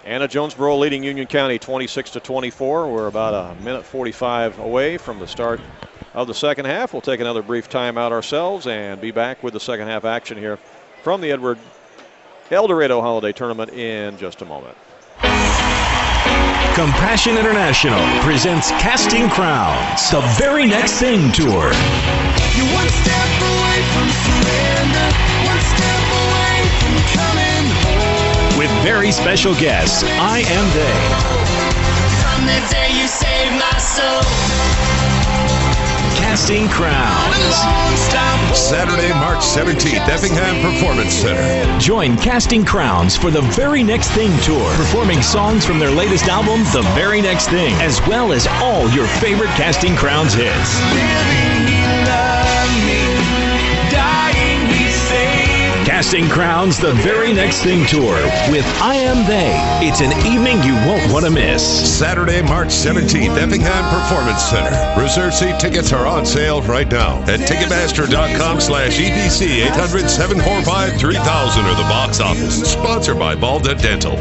Anna-Jonesboro leading Union County 26-24. We're about a minute 45 away from the start of the second half. We'll take another brief timeout ourselves and be back with the second half action here from the Eldorado Holiday Tournament in just a moment. Compassion International presents Casting Crowns, the very next thing tour. You're one step away from surrender, one step away from coming home. With very special guests, I Am They. From the day you saved my soul. Casting Crowns. Saturday, March 17th, Effingham Performance Center. Join Casting Crowns for the Very Next Thing Tour, performing songs from their latest album, The Very Next Thing, as well as all your favorite Casting Crowns hits. Casting Crowns, The Very Next Thing Tour with I Am They. It's an evening you won't want to miss. Saturday, March 17th, Effingham Performance Center. Reserve seat tickets are on sale right now at Ticketmaster.com/EDC 800-745-3000 or the box office. Sponsored by Balda Dental.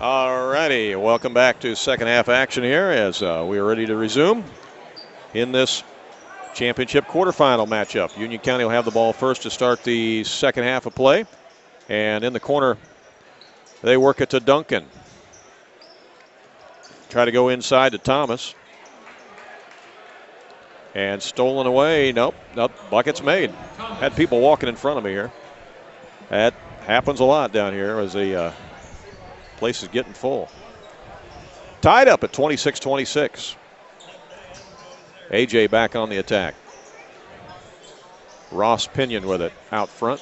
All righty, welcome back to second half action here as we are ready to resume in this championship quarterfinal matchup. Union County will have the ball first to start the second half of play. And in the corner, they work it to Duncan. Try to go inside to Thomas. And stolen away. Nope, bucket's made. Had people walking in front of me here. That happens a lot down here as the place is getting full. Tied up at 26-26. AJ back on the attack. Ross Pinion with it out front.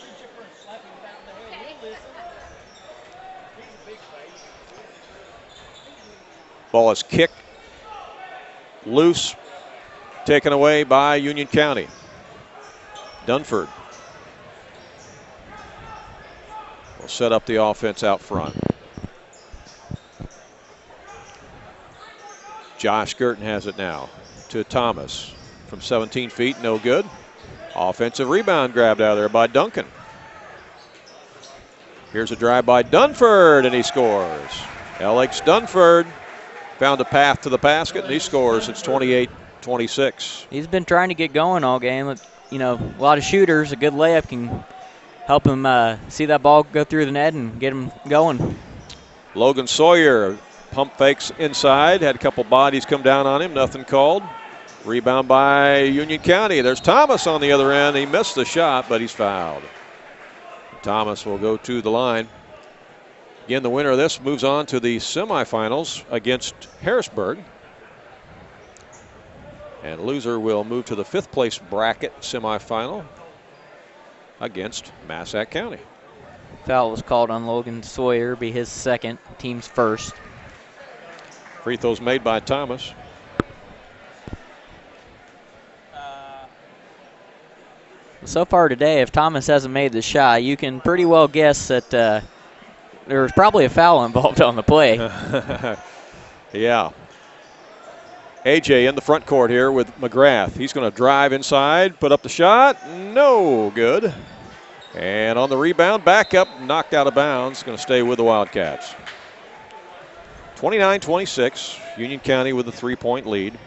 Ball is kicked loose, taken away by Union County. Dunford will set up the offense out front. Josh Girton has it now to Thomas from 17 feet, no good. Offensive rebound grabbed out of there by Duncan. Here's a drive by Dunford, and he scores. Alex Dunford found a path to the basket, and he scores. It's 28-26. He's been trying to get going all game. You know, a lot of shooters. A good layup can help him see that ball go through the net and get him going. Logan Sawyer pump fakes inside. Had a couple bodies come down on him. Nothing called. Rebound by Union County. There's Thomas on the other end. He missed the shot, but he's fouled. Thomas will go to the line. Again, the winner of this moves on to the semifinals against Harrisburg. And loser will move to the fifth place bracket semifinal against Massac County. Foul was called on Logan Sawyer, be his second, team's first. Free throws made by Thomas. So far today, if Thomas hasn't made the shot, you can pretty well guess that there was probably a foul involved on the play. Yeah. AJ in the front court here with McGrath. He's going to drive inside, put up the shot. No good. And on the rebound, back up, knocked out of bounds. Going to stay with the Wildcats. 29-26, Union County with a 3-point lead.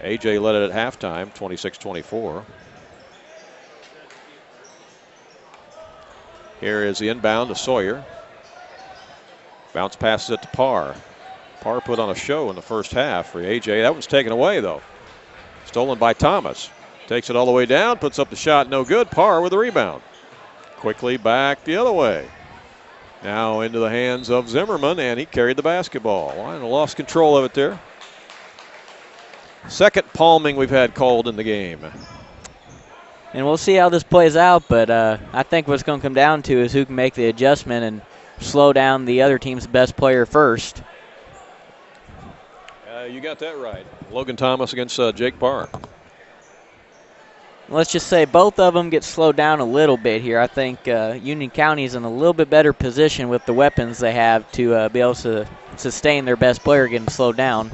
AJ led it at halftime, 26-24. Here is the inbound to Sawyer. Bounce passes it to Parr. Parr put on a show in the first half for AJ. That one's taken away, though. Stolen by Thomas. Takes it all the way down, puts up the shot, no good. Parr with the rebound. Quickly back the other way. Now into the hands of Zimmerman, and he carried the basketball. And lost control of it there. Second palming we've had called in the game. And we'll see how this plays out, but I think what's going to come down to is who can make the adjustment and slow down the other team's best player first. You got that right. Logan Thomas against Jake Parr. Let's just say both of them get slowed down a little bit here. I think Union County is in a little bit better position with the weapons they have to be able to sustain their best player getting slowed down.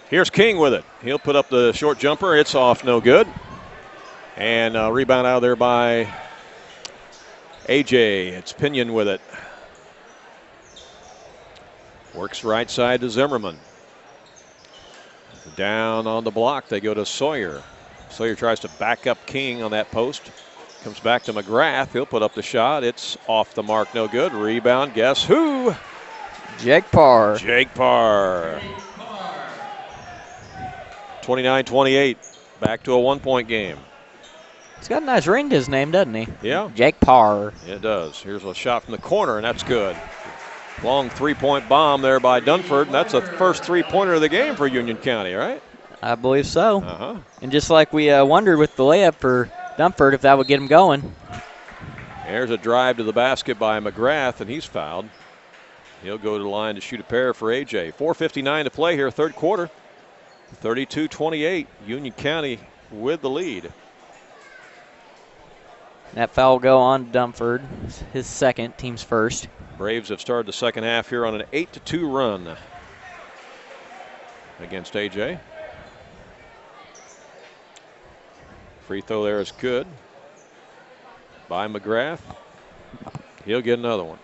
Here's King with it. He'll put up the short jumper. It's off, no good. And rebound out of there by AJ. It's Pinion with it. Works right side to Zimmerman. Down on the block, they go to Sawyer. Sawyer tries to back up King on that post. Comes back to McGrath. He'll put up the shot. It's off the mark, no good. Rebound, guess who? Jake Parr. Jake Parr. 29-28. Back to a 1-point game. He's got a nice ring to his name, doesn't he? Yeah. Jake Parr. It does. Here's a shot from the corner, and that's good. Long three-point bomb there by Dunford, and that's the first three-pointer of the game for Union County, right? I believe so. Uh-huh. And just like we wondered with the layup for Dunford if that would get him going. There's a drive to the basket by McGrath, and he's fouled. He'll go to the line to shoot a pair for A.J. 4:59 to play here, third quarter. 32-28, Union County with the lead. That foul will go on Dunford, his second, team's first. Braves have started the second half here on an 8-2 run against A.J. Free throw there is good by McGrath. He'll get another one.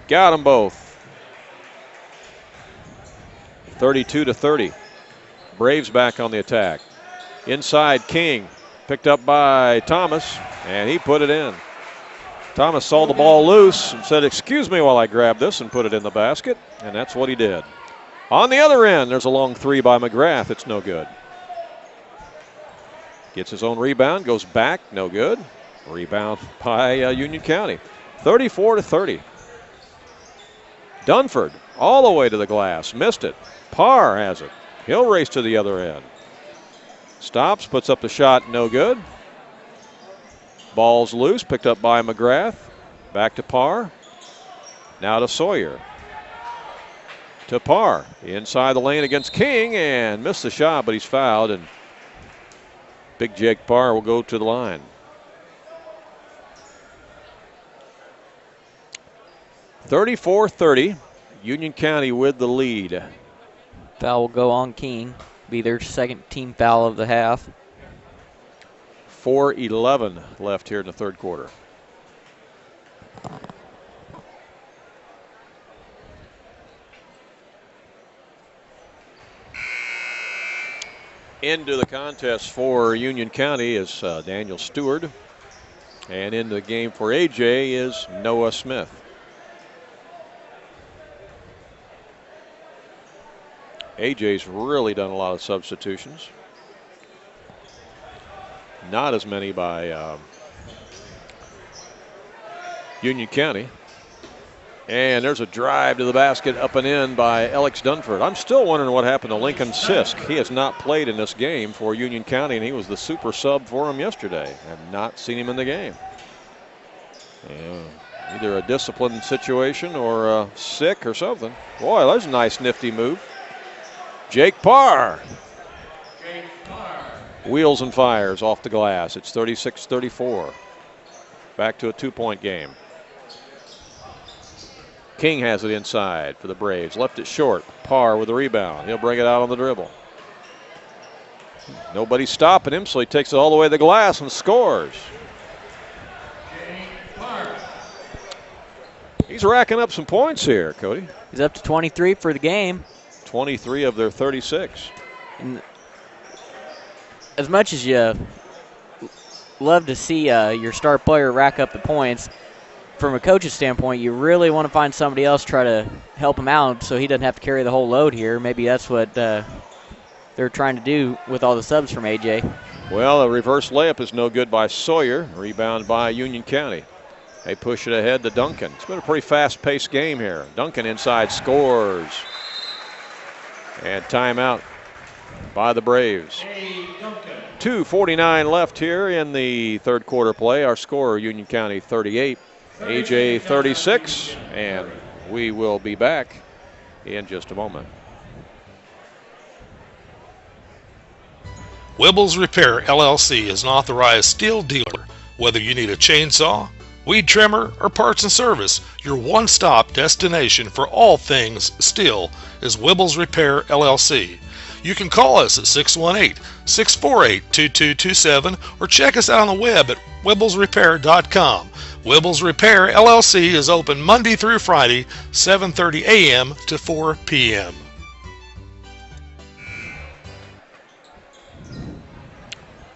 Got them both. 32-30. Braves back on the attack. Inside, King. Picked up by Thomas, and he put it in. Thomas saw the ball loose and said, "Excuse me while I grab this," and put it in the basket, and that's what he did. On the other end, there's a long three by McGrath. It's no good. Gets his own rebound, goes back, no good. Rebound by Union County. 34-30. Dunford all the way to the glass, missed it. Parr has it. He'll race to the other end. Stops, puts up the shot, no good. Ball's loose, picked up by McGrath. Back to Parr. Now to Sawyer. To Parr. Inside the lane against King and missed the shot, but he's fouled, and big Jake Parr will go to the line. 34-30. Union County with the lead. Foul will go on King. Be their second team foul of the half. 4:11 left here in the third quarter. Into the contest for Union County is Daniel Stewart. And in the game for AJ is Noah Smith. AJ's really done a lot of substitutions. Not as many by Union County. And there's a drive to the basket up and in by Alex Dunford. I'm still wondering what happened to Lincoln Sisk. He has not played in this game for Union County, and he was the super sub for him yesterday. I've not seen him in the game. Either a disciplined situation or sick or something. Boy, that's a nice nifty move. Jake Parr. Wheels and fires off the glass. It's 36-34. Back to a 2-point game. King has it inside for the Braves. Left it short. Parr with the rebound. He'll bring it out on the dribble. Nobody's stopping him, so he takes it all the way to the glass and scores. He's racking up some points here, Cody. He's up to 23 for the game. 23 of their 36. And as much as you love to see your star player rack up the points, from a coach's standpoint, you really want to find somebody else try to help him out so he doesn't have to carry the whole load here. Maybe that's what they're trying to do with all the subs from AJ. Well, a reverse layup is no good by Sawyer. Rebound by Union County. They push it ahead to Duncan. It's been a pretty fast-paced game here. Duncan inside scores. And timeout by the Braves. 2:49 left here in the third quarter play. Our score, Union County 38, AJ 36, and we will be back in just a moment. Wibbles Repair LLC is an authorized steel dealer. Whether you need a chainsaw, weed trimmer, or parts and service, your one-stop destination for all things steel is Wibbles Repair LLC. You can call us at 618-648-2227 or check us out on the web at wibblesrepair.com. Wibbles Repair LLC is open Monday through Friday, 7:30 a.m. to 4 p.m.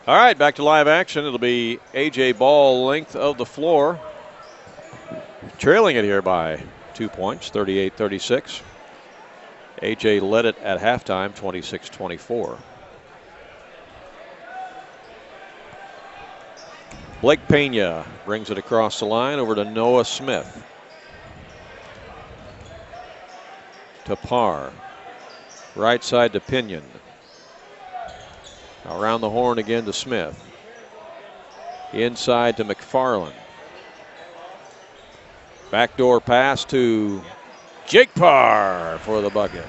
All right, back to live action. It'll be AJ ball length of the floor. trailing it here by 2 points, 38-36. AJ led it at halftime, 26-24. Blake Pena brings it across the line over to Noah Smith. To Parr. Right side to Pinion. Around the horn again to Smith. Inside to McFarland. Backdoor pass to Jake Parr for the bucket.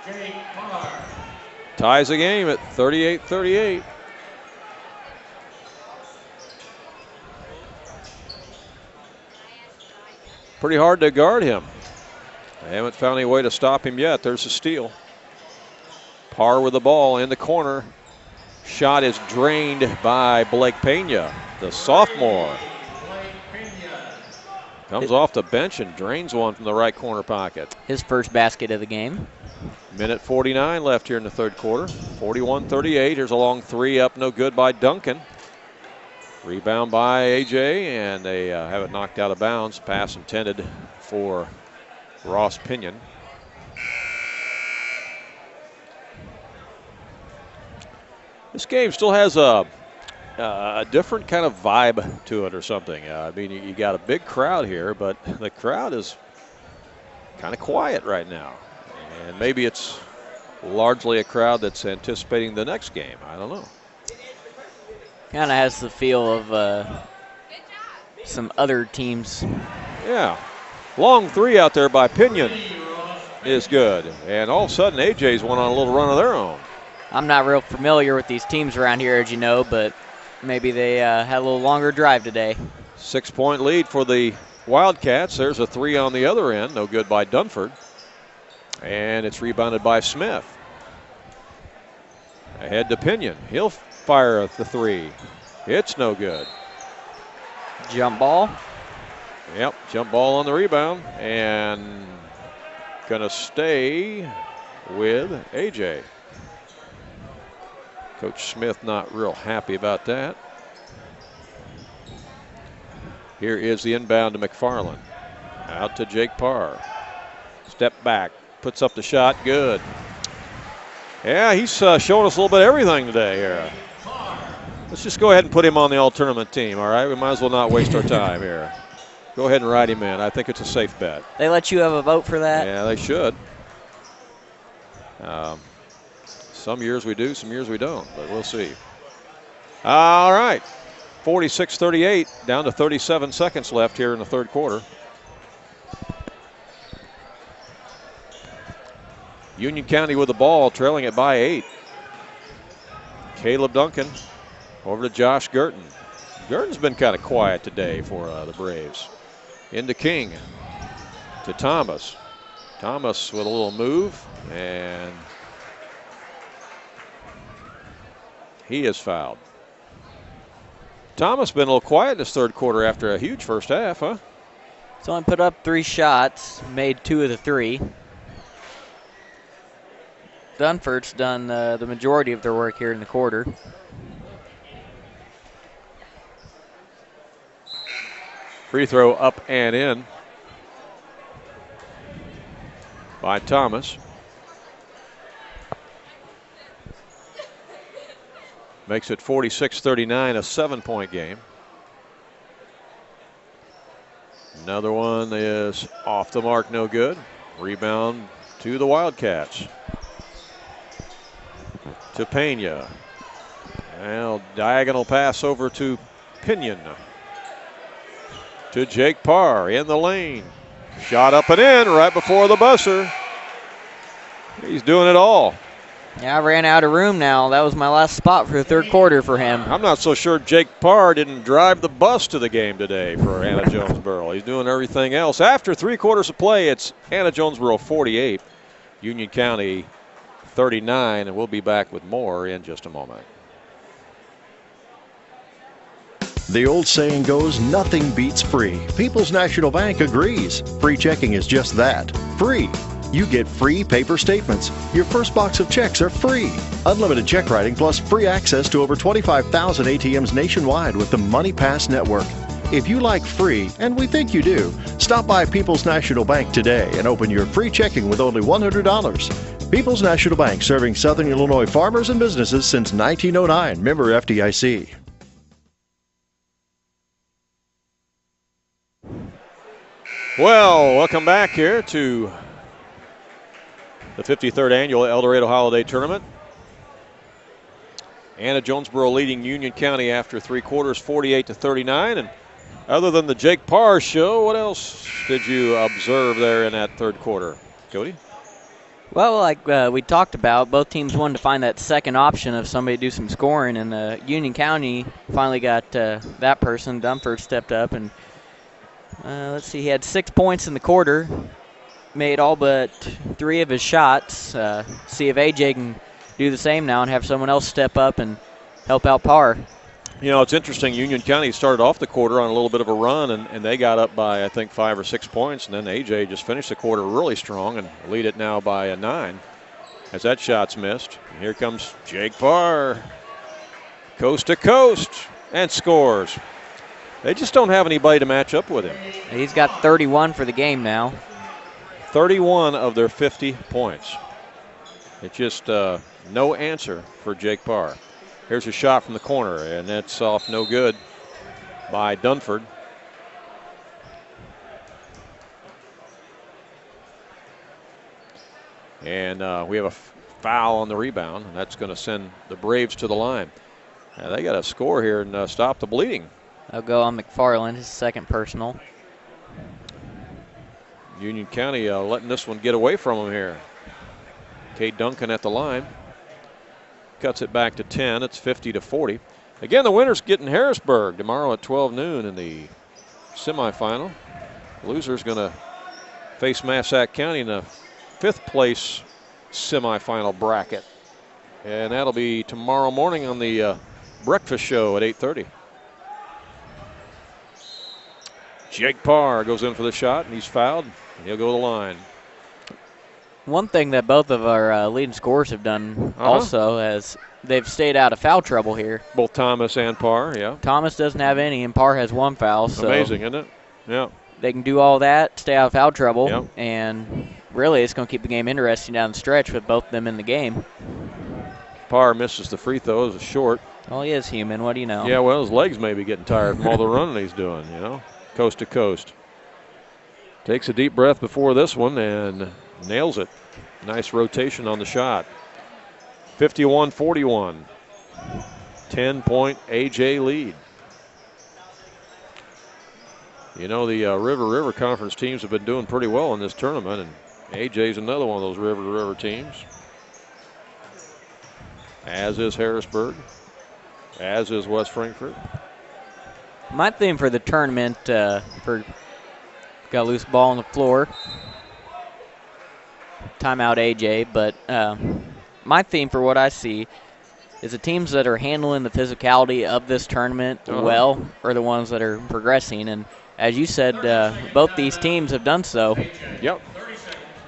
Jake Parr. Ties the game at 38-38. Pretty hard to guard him. They haven't found any way to stop him yet. There's a steal. Parr with the ball in the corner. Shot is drained by Blake Pena, the sophomore. Comes off the bench and drains one from the right corner pocket. His first basket of the game. Minute 49 left here in the third quarter. 41-38. Here's a long three up, no good by Duncan. Rebound by AJ, and they have it knocked out of bounds. Pass intended for Ross Pinion. This game still has a different kind of vibe to it or something. I mean, you got a big crowd here, but the crowd is kind of quiet right now. And maybe it's largely a crowd that's anticipating the next game. I don't know. Kind of has the feel of some other teams. Yeah. Long three out there by Pinion is good. And all of a sudden, AJ's went on a little run of their own. I'm not real familiar with these teams around here, as you know, but maybe they had a little longer drive today. 6-point lead for the Wildcats. There's a three on the other end. No good by Dunford. And it's rebounded by Smith. Ahead to Pinion. He'll fire the three. It's no good. Jump ball. Yep, jump ball on the rebound. And gonna stay with AJ. Coach Smith not real happy about that. Here is the inbound to McFarland. Out to Jake Parr. Step back, puts up the shot, good. Yeah, he's showing us a little bit of everything today here. Let's just go ahead and put him on the all-tournament team, all right? We might as well not waste our time here. Go ahead and write him in. I think it's a safe bet. They let you have a vote for that? Yeah, they should. Some years we do, some years we don't, but we'll see. All right, 46-38, down to 37 seconds left here in the third quarter. Union County with the ball, trailing it by 8. Caleb Duncan over to Josh Gurton. Gurton's been kind of quiet today for the Braves. Into King, to Thomas. Thomas with a little move, and he is fouled. Thomas been a little quiet in this third quarter after a huge first half, huh? He's only put up 3 shots, made 2 of the 3. Dunford's done the majority of their work here in the quarter. Free throw up and in by Thomas. Makes it 46-39, a 7-point game. Another one is off the mark, no good. Rebound to the Wildcats. To Pena. Now diagonal pass over to Pinion. To Jake Parr in the lane. Shot up and in right before the buzzer. He's doing it all. Yeah, I ran out of room now. That was my last spot for the third quarter for him. I'm not so sure Jake Parr didn't drive the bus to the game today for Anna-Jonesboro. He's doing everything else. After 3 quarters of play, it's Anna-Jonesboro 48, Union County 39, and we'll be back with more in just a moment. The old saying goes, nothing beats free. People's National Bank agrees. Free checking is just that, free. You get free paper statements. Your first box of checks are free. Unlimited check writing plus free access to over 25,000 ATMs nationwide with the Money Pass Network. If you like free, and we think you do, stop by People's National Bank today and open your free checking with only $100. People's National Bank, serving Southern Illinois farmers and businesses since 1909. Member FDIC. Well, welcome back here to the 53rd annual Eldorado Holiday Tournament. Anna-Jonesboro leading Union County after 3 quarters, 48-39. And other than the Jake Parr show, what else did you observe there in that third quarter? Cody? Well, like we talked about, both teams wanted to find that second option of somebody to do some scoring, and Union County finally got that person. Dunford stepped up, and let's see, he had 6 points in the quarter, made all but 3 of his shots. See if AJ can do the same now and have someone else step up and help out Parr. You know, it's interesting. Union County started off the quarter on a little bit of a run, and they got up by, I think, 5 or 6 points, and then AJ just finished the quarter really strong and lead it now by 9 as that shot's missed. And here comes Jake Parr, coast to coast, and scores. They just don't have anybody to match up with him. He's got 31 for the game now. 31 of their 50 points. It's just no answer for Jake Parr. Here's a shot from the corner, and that's off no good by Dunford. And we have a foul on the rebound, and that's going to send the Braves to the line. Now they got to score here and stop the bleeding. They'll go on McFarland, his second personal. Union County letting this one get away from them here. Cade Duncan at the line. Cuts it back to 10. It's 50-40. Again, the winner's getting Harrisburg tomorrow at 12 noon in the semifinal. Loser's going to face Massac County in the 5th place semifinal bracket. And that'll be tomorrow morning on the breakfast show at 8:30. Jake Parr goes in for the shot, and he's fouled. And he'll go to the line. One thing that both of our leading scorers have done also is they've stayed out of foul trouble here. Both Thomas and Parr, yeah. Thomas doesn't have any, and Parr has 1 foul. So amazing, isn't it? Yeah. They can do all that, stay out of foul trouble, yep. And really it's going to keep the game interesting down the stretch with both of them in the game. Parr misses the free throw. It was short. Well, he is human. What do you know? Yeah, well, his legs may be getting tired from all the running he's doing, you know. Coast to coast. Takes a deep breath before this one and nails it. Nice rotation on the shot. 51-41. 10-point AJ lead. You know, the River Conference teams have been doing pretty well in this tournament, and AJ's another one of those River teams. As is Harrisburg. As is West Frankfort. My theme for the tournament, got a loose ball on the floor. Timeout AJ, but my theme for what I see is the teams that are handling the physicality of this tournament well are the ones that are progressing. And as you said, both these teams have done so. Yep.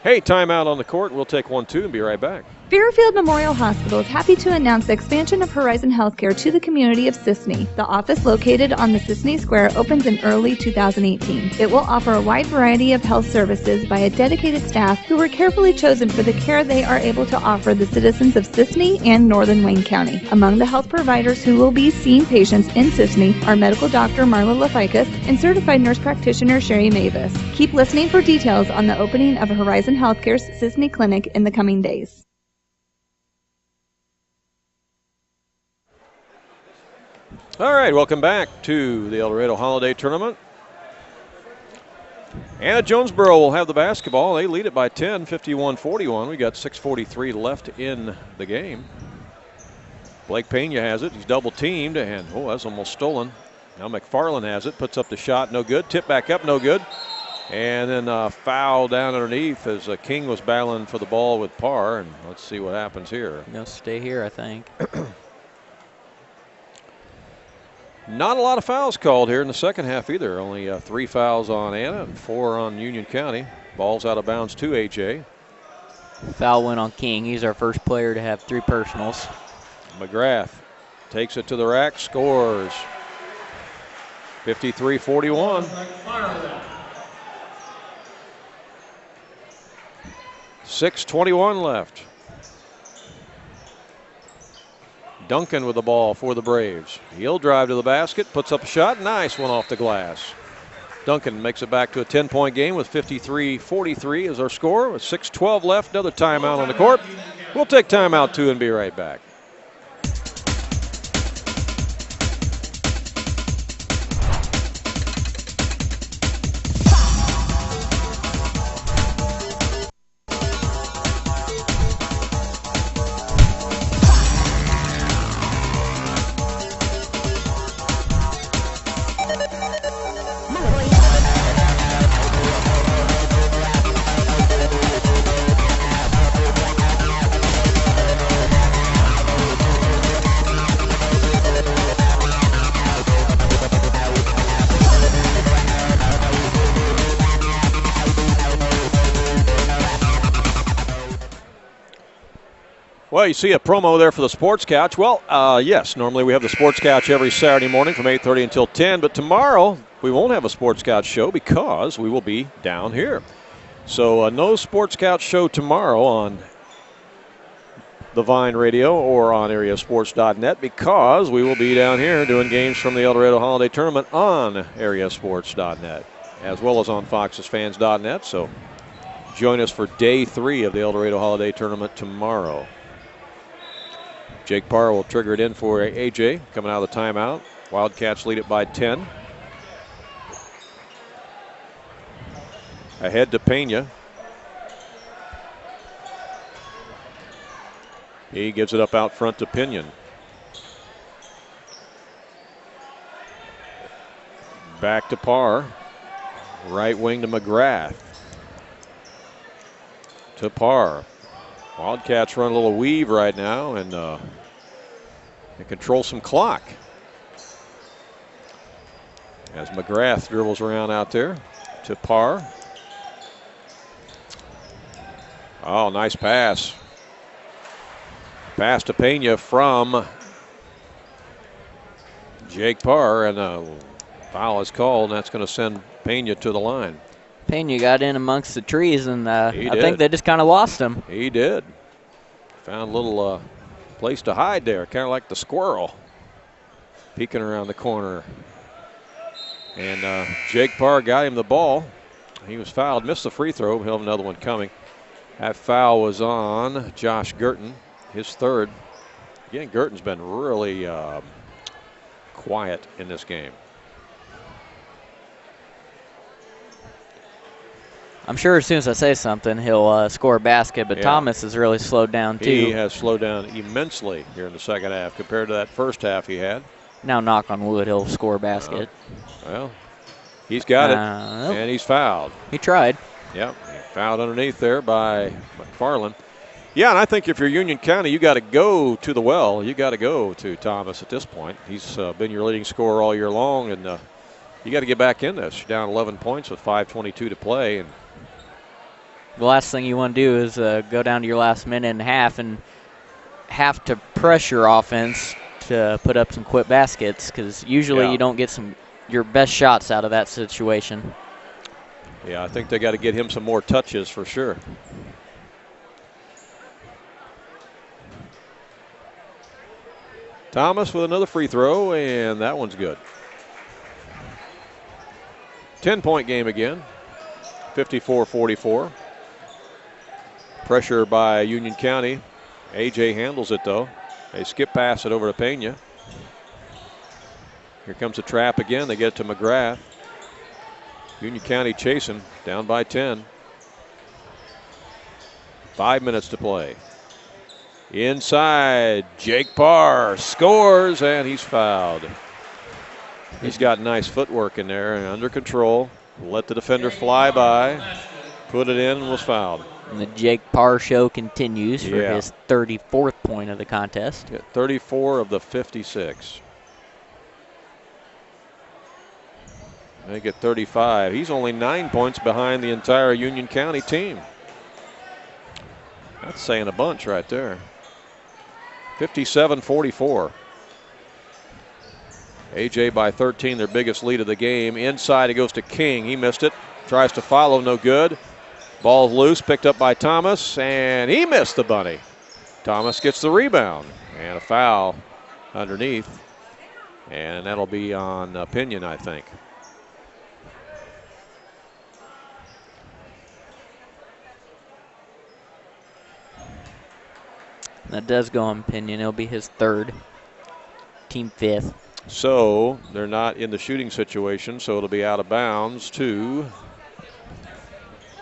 Hey, timeout on the court. We'll take 1-2 and be right back. Fairfield Memorial Hospital is happy to announce the expansion of Horizon Healthcare to the community of Sisney. The office located on the Sisney Square opens in early 2018. It will offer a wide variety of health services by a dedicated staff who were carefully chosen for the care they are able to offer the citizens of Sisney and Northern Wayne County. Among the health providers who will be seeing patients in Sisney are medical doctor Marla Laficus and certified nurse practitioner Sherry Mavis. Keep listening for details on the opening of Horizon Healthcare's Sisney Clinic in the coming days. All right, welcome back to the Eldorado Holiday Tournament. Anna-Jonesboro will have the basketball. They lead it by 10, 51-41. We got 6:43 left in the game. Blake Pena has it. He's double teamed, and that's almost stolen. Now McFarland has it, puts up the shot, no good. Tip back up, no good. And then foul down underneath as King was battling for the ball with Parr. And let's see what happens here. He'll stay here, I think. Not a lot of fouls called here in the second half either. Only 3 fouls on Anna and 4 on Union County. Ball's out of bounds to AJ. Foul went on King. He's our first player to have 3 personals. McGrath takes it to the rack, scores. 53-41. 6:21 left. Duncan with the ball for the Braves. He'll drive to the basket, puts up a shot. Nice one off the glass. Duncan makes it back to a 10-point game with 53-43 as our score. With 6:12 left, another timeout on the court. We'll take timeout 2 and be right back. Well, you see a promo there for the Sports Couch. Well, yes, normally we have the Sports Couch every Saturday morning from 8:30 until 10, but tomorrow we won't have a Sports Couch show because we will be down here. So no Sports Couch show tomorrow on the Vine Radio or on AreaSports.net because we will be down here doing games from the Eldorado Holiday Tournament on AreaSports.net as well as on FoxesFans.net. So join us for day 3 of the Eldorado Holiday Tournament tomorrow. Jake Parr will trigger it in for AJ coming out of the timeout. Wildcats lead it by 10. Ahead to Pena. He gives it up out front to Pinion. Back to Parr. Right wing to McGrath. To Parr. Wildcats run a little weave right now and control some clock. As McGrath dribbles around out there to Parr. Oh, nice pass. Pass to Pena from Jake Parr, and a foul is called, and that's going to send Pena to the line. Pena got in amongst the trees, and I think they just kind of lost him. He did. Found a little place to hide there, kind of like the squirrel peeking around the corner. And Jake Parr got him the ball. He was fouled, missed the free throw. He'll have another one coming. That foul was on Josh Gurton, his third. Again, Gurton's been really quiet in this game. I'm sure as soon as I say something, he'll score a basket, but Thomas has really slowed down, too. He has slowed down immensely here in the second half compared to that first half he had. Now, knock on wood, he'll score a basket. Well, he's got it, and he's fouled. He tried. Yep, fouled underneath there by McFarland. Yeah, and I think if you're Union County, you got to go to the well. You got to go to Thomas at this point. He's been your leading scorer all year long, and you got to get back in this. You're down 11 points with 5:22 to play, and the last thing you want to do is go down to your last minute and a half and have to pressure offense to put up some quick baskets, because usually you don't get your best shots out of that situation. Yeah, I think they got to get him some more touches for sure. Thomas with another free throw, and that one's good. 10-point game again, 54-44. Pressure by Union County. AJ handles it though. They skip pass it over to Pena. Here comes a trap again. They get it to McGrath. Union County chasing, down by 10. 5 minutes to play. Inside, Jake Parr scores, and he's fouled. He's got nice footwork in there and under control. Let the defender fly by, put it in, and was fouled. And the Jake Parr show continues for his 34th point of the contest. 34 of the 56. They get 35. He's only 9 points behind the entire Union County team. That's saying a bunch right there. 57-44. AJ by 13, their biggest lead of the game. Inside it goes to King. He missed it. Tries to follow, no good. Ball loose, picked up by Thomas, and he missed the bunny. Thomas gets the rebound, and a foul underneath. And that'll be on Pinion, I think. That does go on Pinion. It'll be his third. Team fifth. So they're not in the shooting situation, so it'll be out of bounds to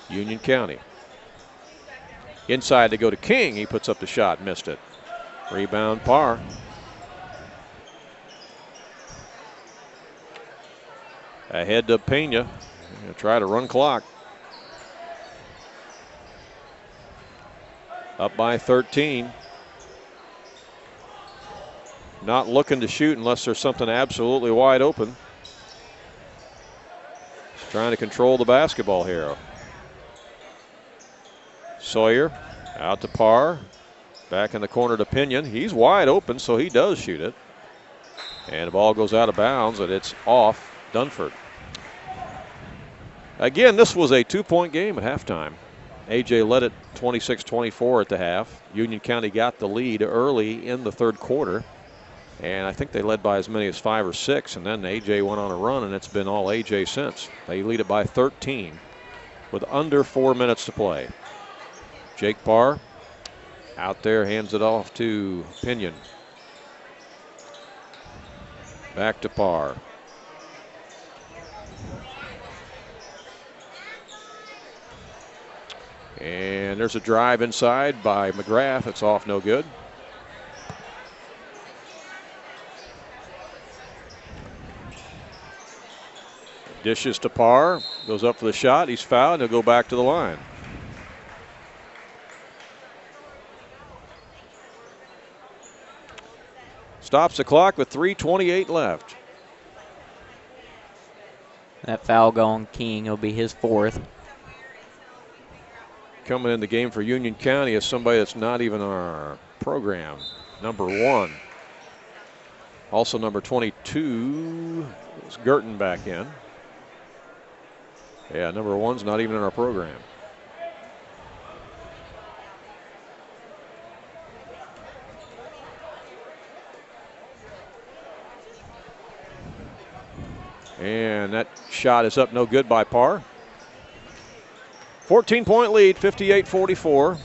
Union County. Inside to go to King. He puts up the shot, missed it. Rebound, Parr. Ahead to Pena. Gonna try to run clock. Up by 13. Not looking to shoot unless there's something absolutely wide open. Just trying to control the basketball here. Sawyer out to Parr. Back in the corner to Pinion. He's wide open, so he does shoot it. And the ball goes out of bounds, and it's off Dunford. Again, this was a 2-point game at halftime. AJ led it 26-24 at the half. Union County got the lead early in the third quarter. And I think they led by as many as 5 or 6. And then AJ went on a run, and it's been all AJ since. They lead it by 13 with under 4 minutes to play. Jake Parr out there, hands it off to Pinion. Back to Parr. And there's a drive inside by McGrath. It's off, no good. Dishes to Parr. Goes up for the shot. He's fouled. He'll go back to the line. Stops the clock with 3:28 left. That foul going King. It'll be his fourth. Coming in the game for Union County is somebody that's not even on our program. Number 1. Also number 22 is Girton back in. Yeah, number 1's not even in our program. And that shot is up, no good by Parr. 14-point lead, 58-44.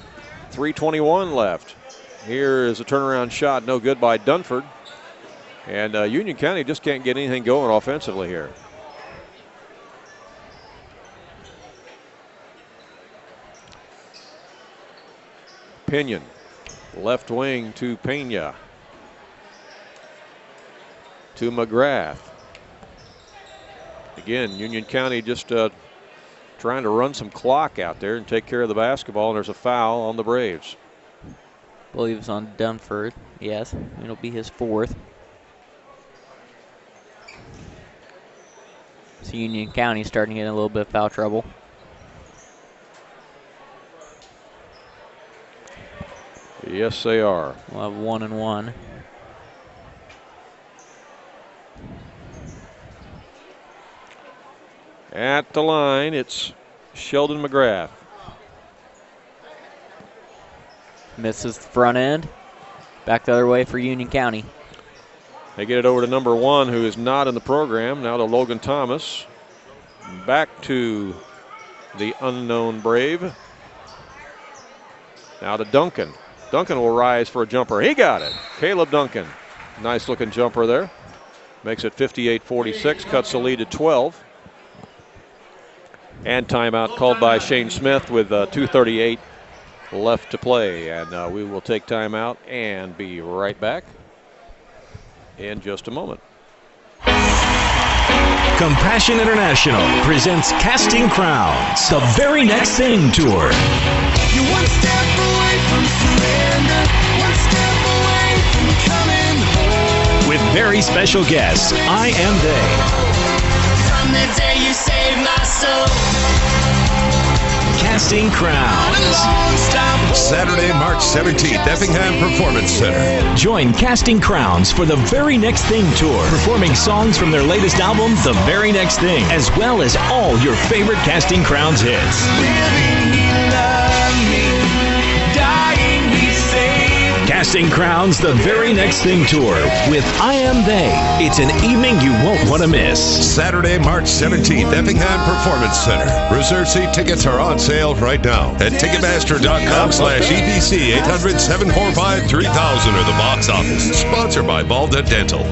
3:21 left. Here is a turnaround shot, no good by Dunford. And Union County just can't get anything going offensively here. Pinion, left wing to Pena. To McGrath. Again, Union County just trying to run some clock out there and take care of the basketball, and there's a foul on the Braves. I believe it's on Dunford. Yes, it'll be his fourth. So Union County starting to get in a little bit of foul trouble. Yes, they are. We'll have 1 and 1. At the line, it's Sheldon McGrath. Misses the front end. Back the other way for Union County. They get it over to number 1, who is not in the program. Now to Logan Thomas. Back to the unknown Brave. Now to Duncan. Duncan will rise for a jumper. He got it. Caleb Duncan. Nice looking jumper there. Makes it 58-46, cuts the lead to 12. And timeout called by Shane Smith with 2:38 left to play. And we will take timeout and be right back in just a moment. Compassion International presents Casting Crowns, the very next thing tour. You're one step away from surrender, one step away from coming home. With very special guests, I Am They. From the day you saved my soul. Casting Crowns. Saturday, March 17th, Effingham Performance Center. Join Casting Crowns for the Very Next Thing Tour, performing songs from their latest album, The Very Next Thing, as well as all your favorite Casting Crowns hits. Casting Crowns, The Very Next Thing Tour with I Am They. It's an evening you won't want to miss. Saturday, March 17th, Effingham Performance Center. Reserve seat tickets are on sale right now at Ticketmaster.com/EPC 800-745-3000 or the box office. Sponsored by Balda Dental.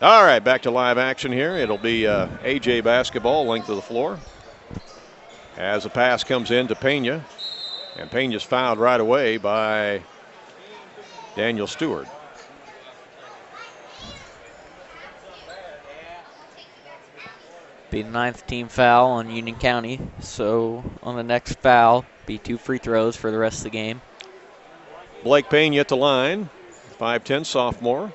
All right, back to live action here. It'll be AJ basketball, length of the floor. As the pass comes in to Pena. And Pena's fouled right away by Daniel Stewart. Be the 9th team foul on Union County. So on the next foul, be 2 free throws for the rest of the game. Blake Pena at the line, 5'10" sophomore.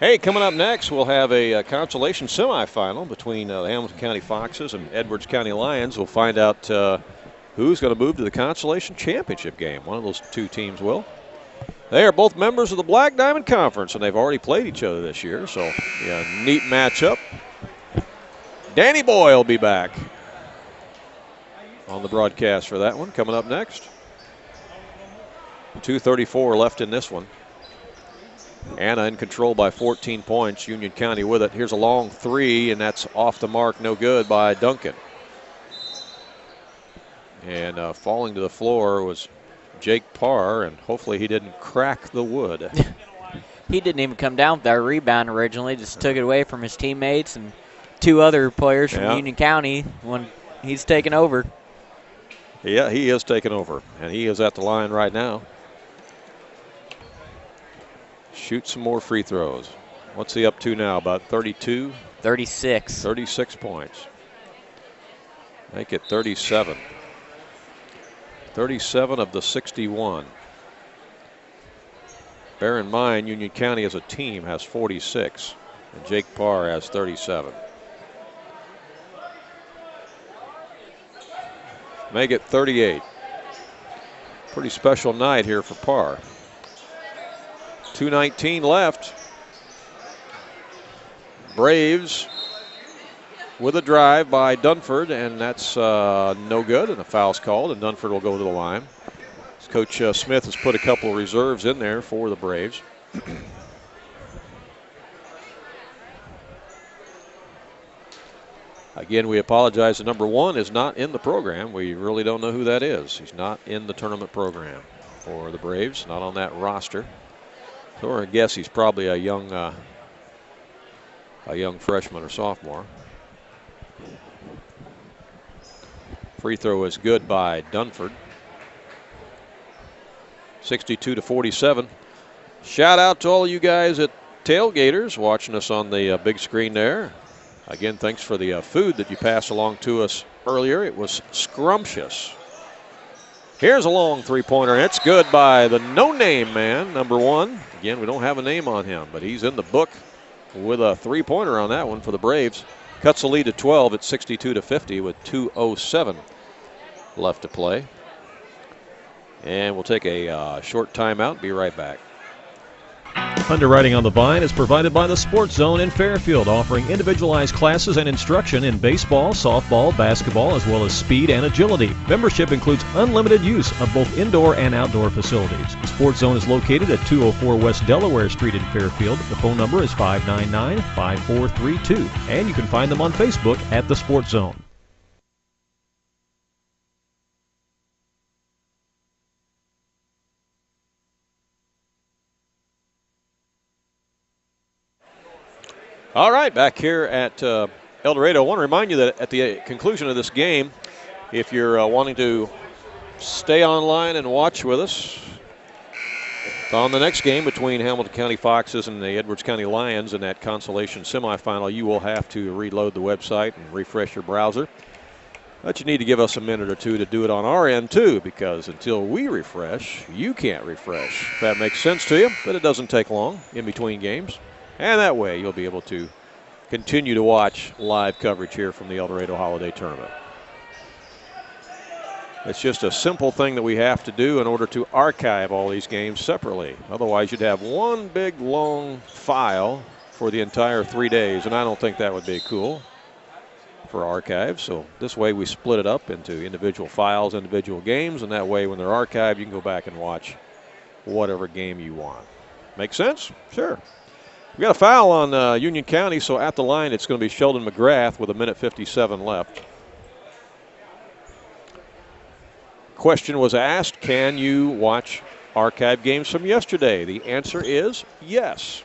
Hey, coming up next, we'll have a consolation semifinal between the Hamilton County Foxes and Edwards County Lions. We'll find out who's going to move to the consolation championship game. One of those two teams will. They are both members of the Black Diamond Conference, and they've already played each other this year, so yeah, neat matchup. Danny Boyle will be back on the broadcast for that one. Coming up next. 2:34 left in this one. Anna in control by 14 points. Union County with it. Here's a long three, and that's off the mark, no good by Duncan. And falling to the floor was Jake Parr, and hopefully he didn't crack the wood. He didn't even come down with that rebound originally, just took it away from his teammates and 2 other players from Union County when he's taken over. Yeah, he is taking over, and he is at the line right now. Shoot some more free throws. What's he up to now? About 32? 36. 36 points. Make it 37. 37 of the 61. Bear in mind, Union County as a team has 46, and Jake Parr has 37. Make it 38. Pretty special night here for Parr. 2:19 left. Braves with a drive by Dunford, and that's no good, and a foul's called, and Dunford will go to the line. Coach Smith has put a couple of reserves in there for the Braves. Again, we apologize. The number 1 is not in the program. We really don't know who that is. He's not in the tournament program for the Braves, not on that roster. So I guess he's probably a young freshman or sophomore. Free throw is good by Dunford. 62-47. Shout out to all you guys at Tailgaters watching us on the big screen there. Again, thanks for the food that you passed along to us earlier. It was scrumptious. Here's a long three-pointer, and it's good by the no-name man, number 1. Again, we don't have a name on him, but he's in the book with a three-pointer on that one for the Braves. Cuts the lead to 12 at 62-50 with 2:07 left to play. And we'll take a short timeout. Be right back. Underwriting on the Vine is provided by the Sports Zone in Fairfield, offering individualized classes and instruction in baseball, softball, basketball, as well as speed and agility. Membership includes unlimited use of both indoor and outdoor facilities. The Sports Zone is located at 204 West Delaware Street in Fairfield. The phone number is 599-5432, and you can find them on Facebook at the Sports Zone. All right, back here at Eldorado. I want to remind you that at the conclusion of this game, if you're wanting to stay online and watch with us on the next game between Hamilton County Foxes and the Edwards County Lions in that consolation semifinal, you will have to reload the website and refresh your browser. But you need to give us a minute or two to do it on our end too, because until we refresh, you can't refresh. If that makes sense to you, but it doesn't take long in between games. And that way you'll be able to continue to watch live coverage here from the Eldorado Holiday Tournament. It's just a simple thing that we have to do in order to archive all these games separately. Otherwise, you'd have one big, long file for the entire 3 days, and I don't think that would be cool for archives. So this way we split it up into individual files, individual games, and that way when they're archived, you can go back and watch whatever game you want. Make sense? Sure. We got a foul on Union County, so at the line it's going to be Sheldon McGrath with 1:57 left. Question was asked, can you watch archive games from yesterday? The answer is yes.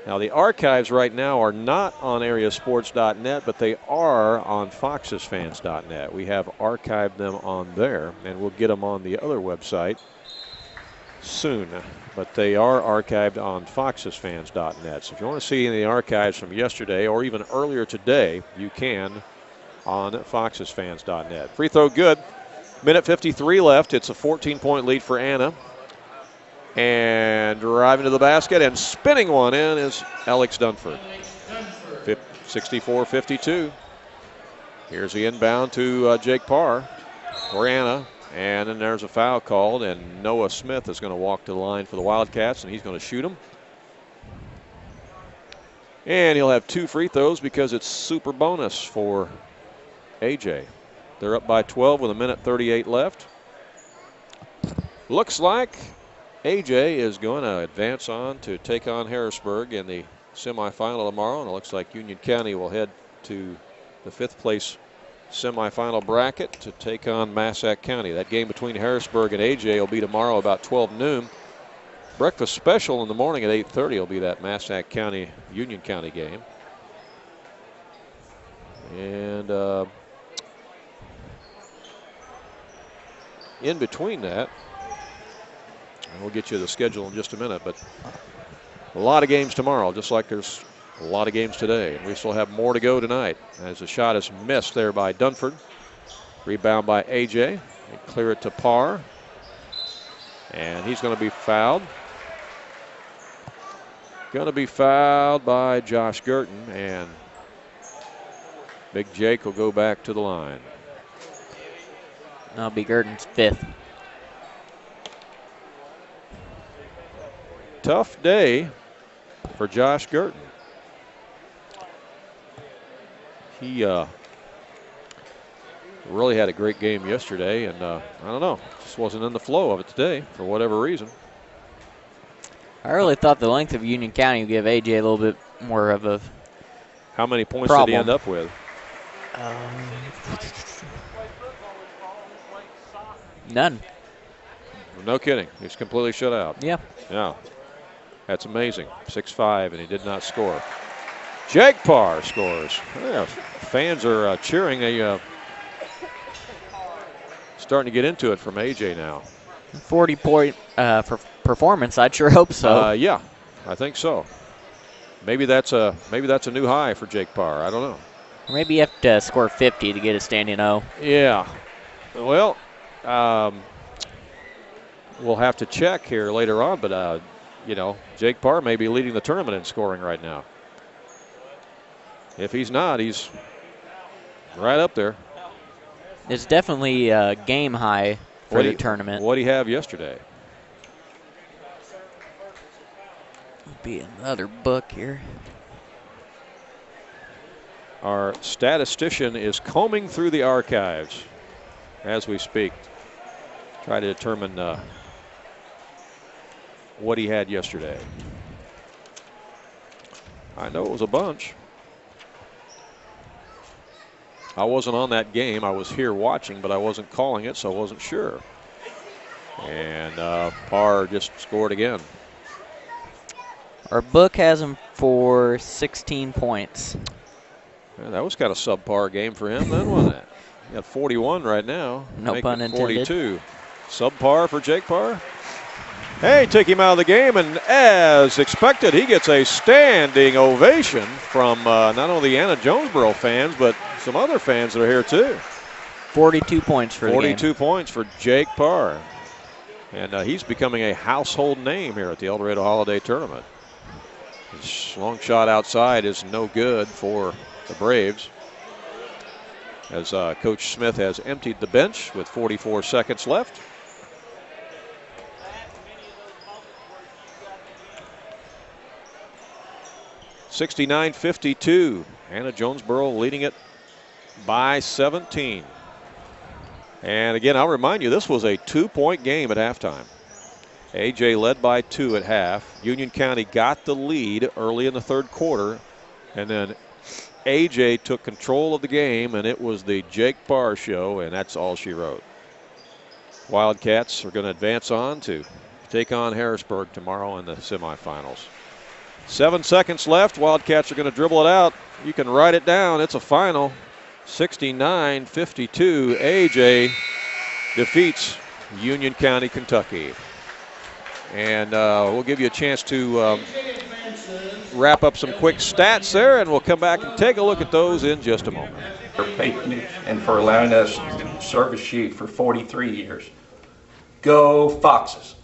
Now the archives right now are not on AreaSports.net, but they are on FoxesFans.net. We have archived them on there, and we'll get them on the other website soon. But they are archived on FoxesFans.net. So if you want to see any archives from yesterday or even earlier today, you can on FoxesFans.net. Free throw good. 1:53 left. It's a 14-point lead for Anna. And driving to the basket and spinning one in is Alex Dunford. 64-52. Here's the inbound to Jake Parr for Anna. And then there's a foul called, and Noah Smith is going to walk to the line for the Wildcats, and he's going to shoot him. And he'll have 2 free throws because it's super bonus for AJ. They're up by 12 with 1:38 left. Looks like AJ is going to advance on to take on Harrisburg in the semifinal tomorrow, and it looks like Union County will head to the 5th place semifinal bracket to take on Massac County. That game between Harrisburg and AJ will be tomorrow about 12 noon. Breakfast special in the morning at 8:30 will be that Massac County Union County game. And in between that, and we'll get you the schedule in just a minute, but a lot of games tomorrow, just like there's a lot of games today. And we still have more to go tonight as the shot is missed there by Dunford. Rebound by AJ. They clear it to Parr. And he's going to be fouled. Going to be fouled by Josh Gurton, and Big Jake will go back to the line. That'll be Gurton's 5th. Tough day for Josh Gurton. He really had a great game yesterday, and I don't know, just wasn't in the flow of it today for whatever reason. I really thought the length of Union County would give AJ a little bit more of a How many points problem. did he end up with? None. No kidding. He's completely shut out. Yeah. Yeah. That's amazing. 6'5", and he did not score. Jake Parr scores. Yeah, fans are cheering. They starting to get into it from AJ now. 40-point for performance. I'd sure hope so. Yeah, I think so. Maybe that's a new high for Jake Parr. I don't know. Maybe you have to score 50 to get a standing O. Yeah. Well, we'll have to check here later on, but you know, Jake Parr may be leading the tournament in scoring right now. If he's not, he's right up there. It's definitely a game high for the tournament. What did he have yesterday? Be another book here. Our statistician is combing through the archives as we speak. Try to determine what he had yesterday. I know it was a bunch. I wasn't on that game. I was here watching, but I wasn't calling it, so I wasn't sure. And Parr just scored again. Our book has him for 16 points. Yeah, that was kind of a subpar game for him then, wasn't it? He got 41 right now. No pun intended. 42. Subpar for Jake Parr. Hey, take him out of the game, and as expected, he gets a standing ovation from not only the Anna-Jonesboro fans, but some other fans that are here too. 42 points for the game. 42 points for Jake Parr. And he's becoming a household name here at the Eldorado Holiday Tournament. His long shot outside is no good for the Braves, as Coach Smith has emptied the bench with 44 seconds left. (69-52). Anna-Jonesboro leading it by 17. And again, I'll remind you, this was a 2-point game at halftime. AJ led by 2 at half. Union County got the lead early in the third quarter, and then AJ took control of the game, and it was the Jake Barr show, and that's all she wrote. Wildcats are going to advance on to take on Harrisburg tomorrow in the semifinals. 7 seconds left. Wildcats are going to dribble it out. You can write it down. It's a final. 69-52. AJ defeats Union County, Kentucky. And we'll give you a chance to wrap up some quick stats there, and we'll come back and take a look at those in just a moment. For patronage and for allowing us to service you for 43 years. Go Foxes!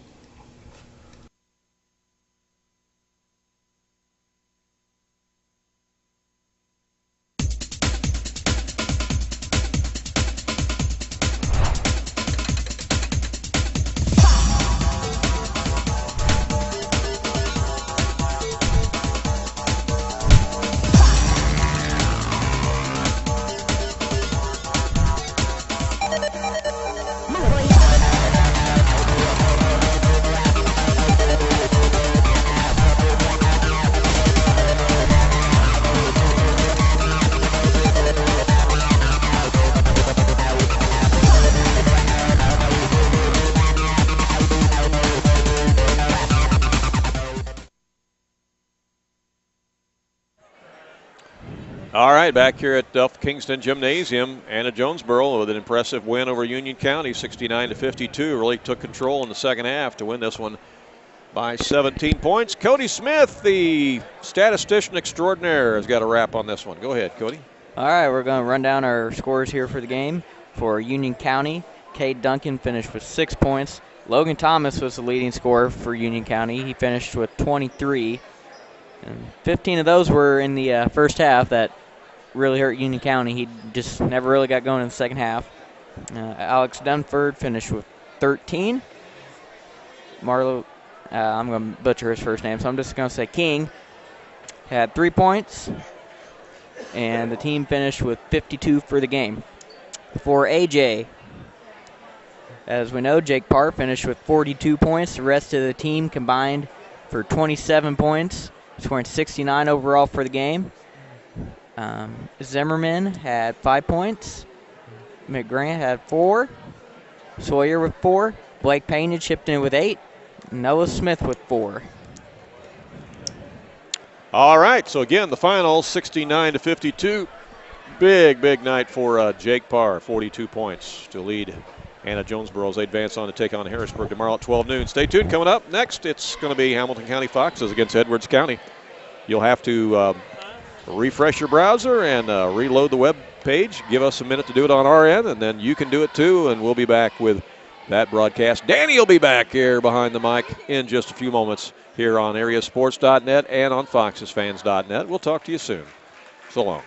All right, back here at Duff Kingston Gymnasium, Anna-Jonesboro with an impressive win over Union County, 69-52. Really took control in the second half to win this one by 17 points. Cody Smith, the statistician extraordinaire, has got a wrap on this one. Go ahead, Cody. All right, we're going to run down our scores here for the game. For Union County, Cade Duncan finished with 6 points. Logan Thomas was the leading scorer for Union County. He finished with 23. And 15 of those were in the first half. That really hurt Union County. He just never really got going in the second half. Alex Dunford finished with 13. Marlo, I'm going to butcher his first name, so I'm just going to say King, had 3 points. And the team finished with 52 for the game. For AJ, as we know, Jake Parr finished with 42 points. The rest of the team combined for 27 points, scoring 69 overall for the game. Zimmerman had 5 points. McGrant had 4. Sawyer with 4. Blake Payne had chipped in with 8. Noah Smith with 4. All right, so again, the final 69-52. Big night for Jake Parr, 42 points to lead Anna-Jonesboro as they advance on to take on Harrisburg tomorrow at 12 noon. Stay tuned. Coming up next, it's going to be Hamilton County Foxes against Edwards County. You'll have to refresh your browser and reload the web page. Give us a minute to do it on our end, and then you can do it too, and we'll be back with that broadcast. Danny will be back here behind the mic in just a few moments here on AreaSports.net and on FoxesFans.net. We'll talk to you soon. So long.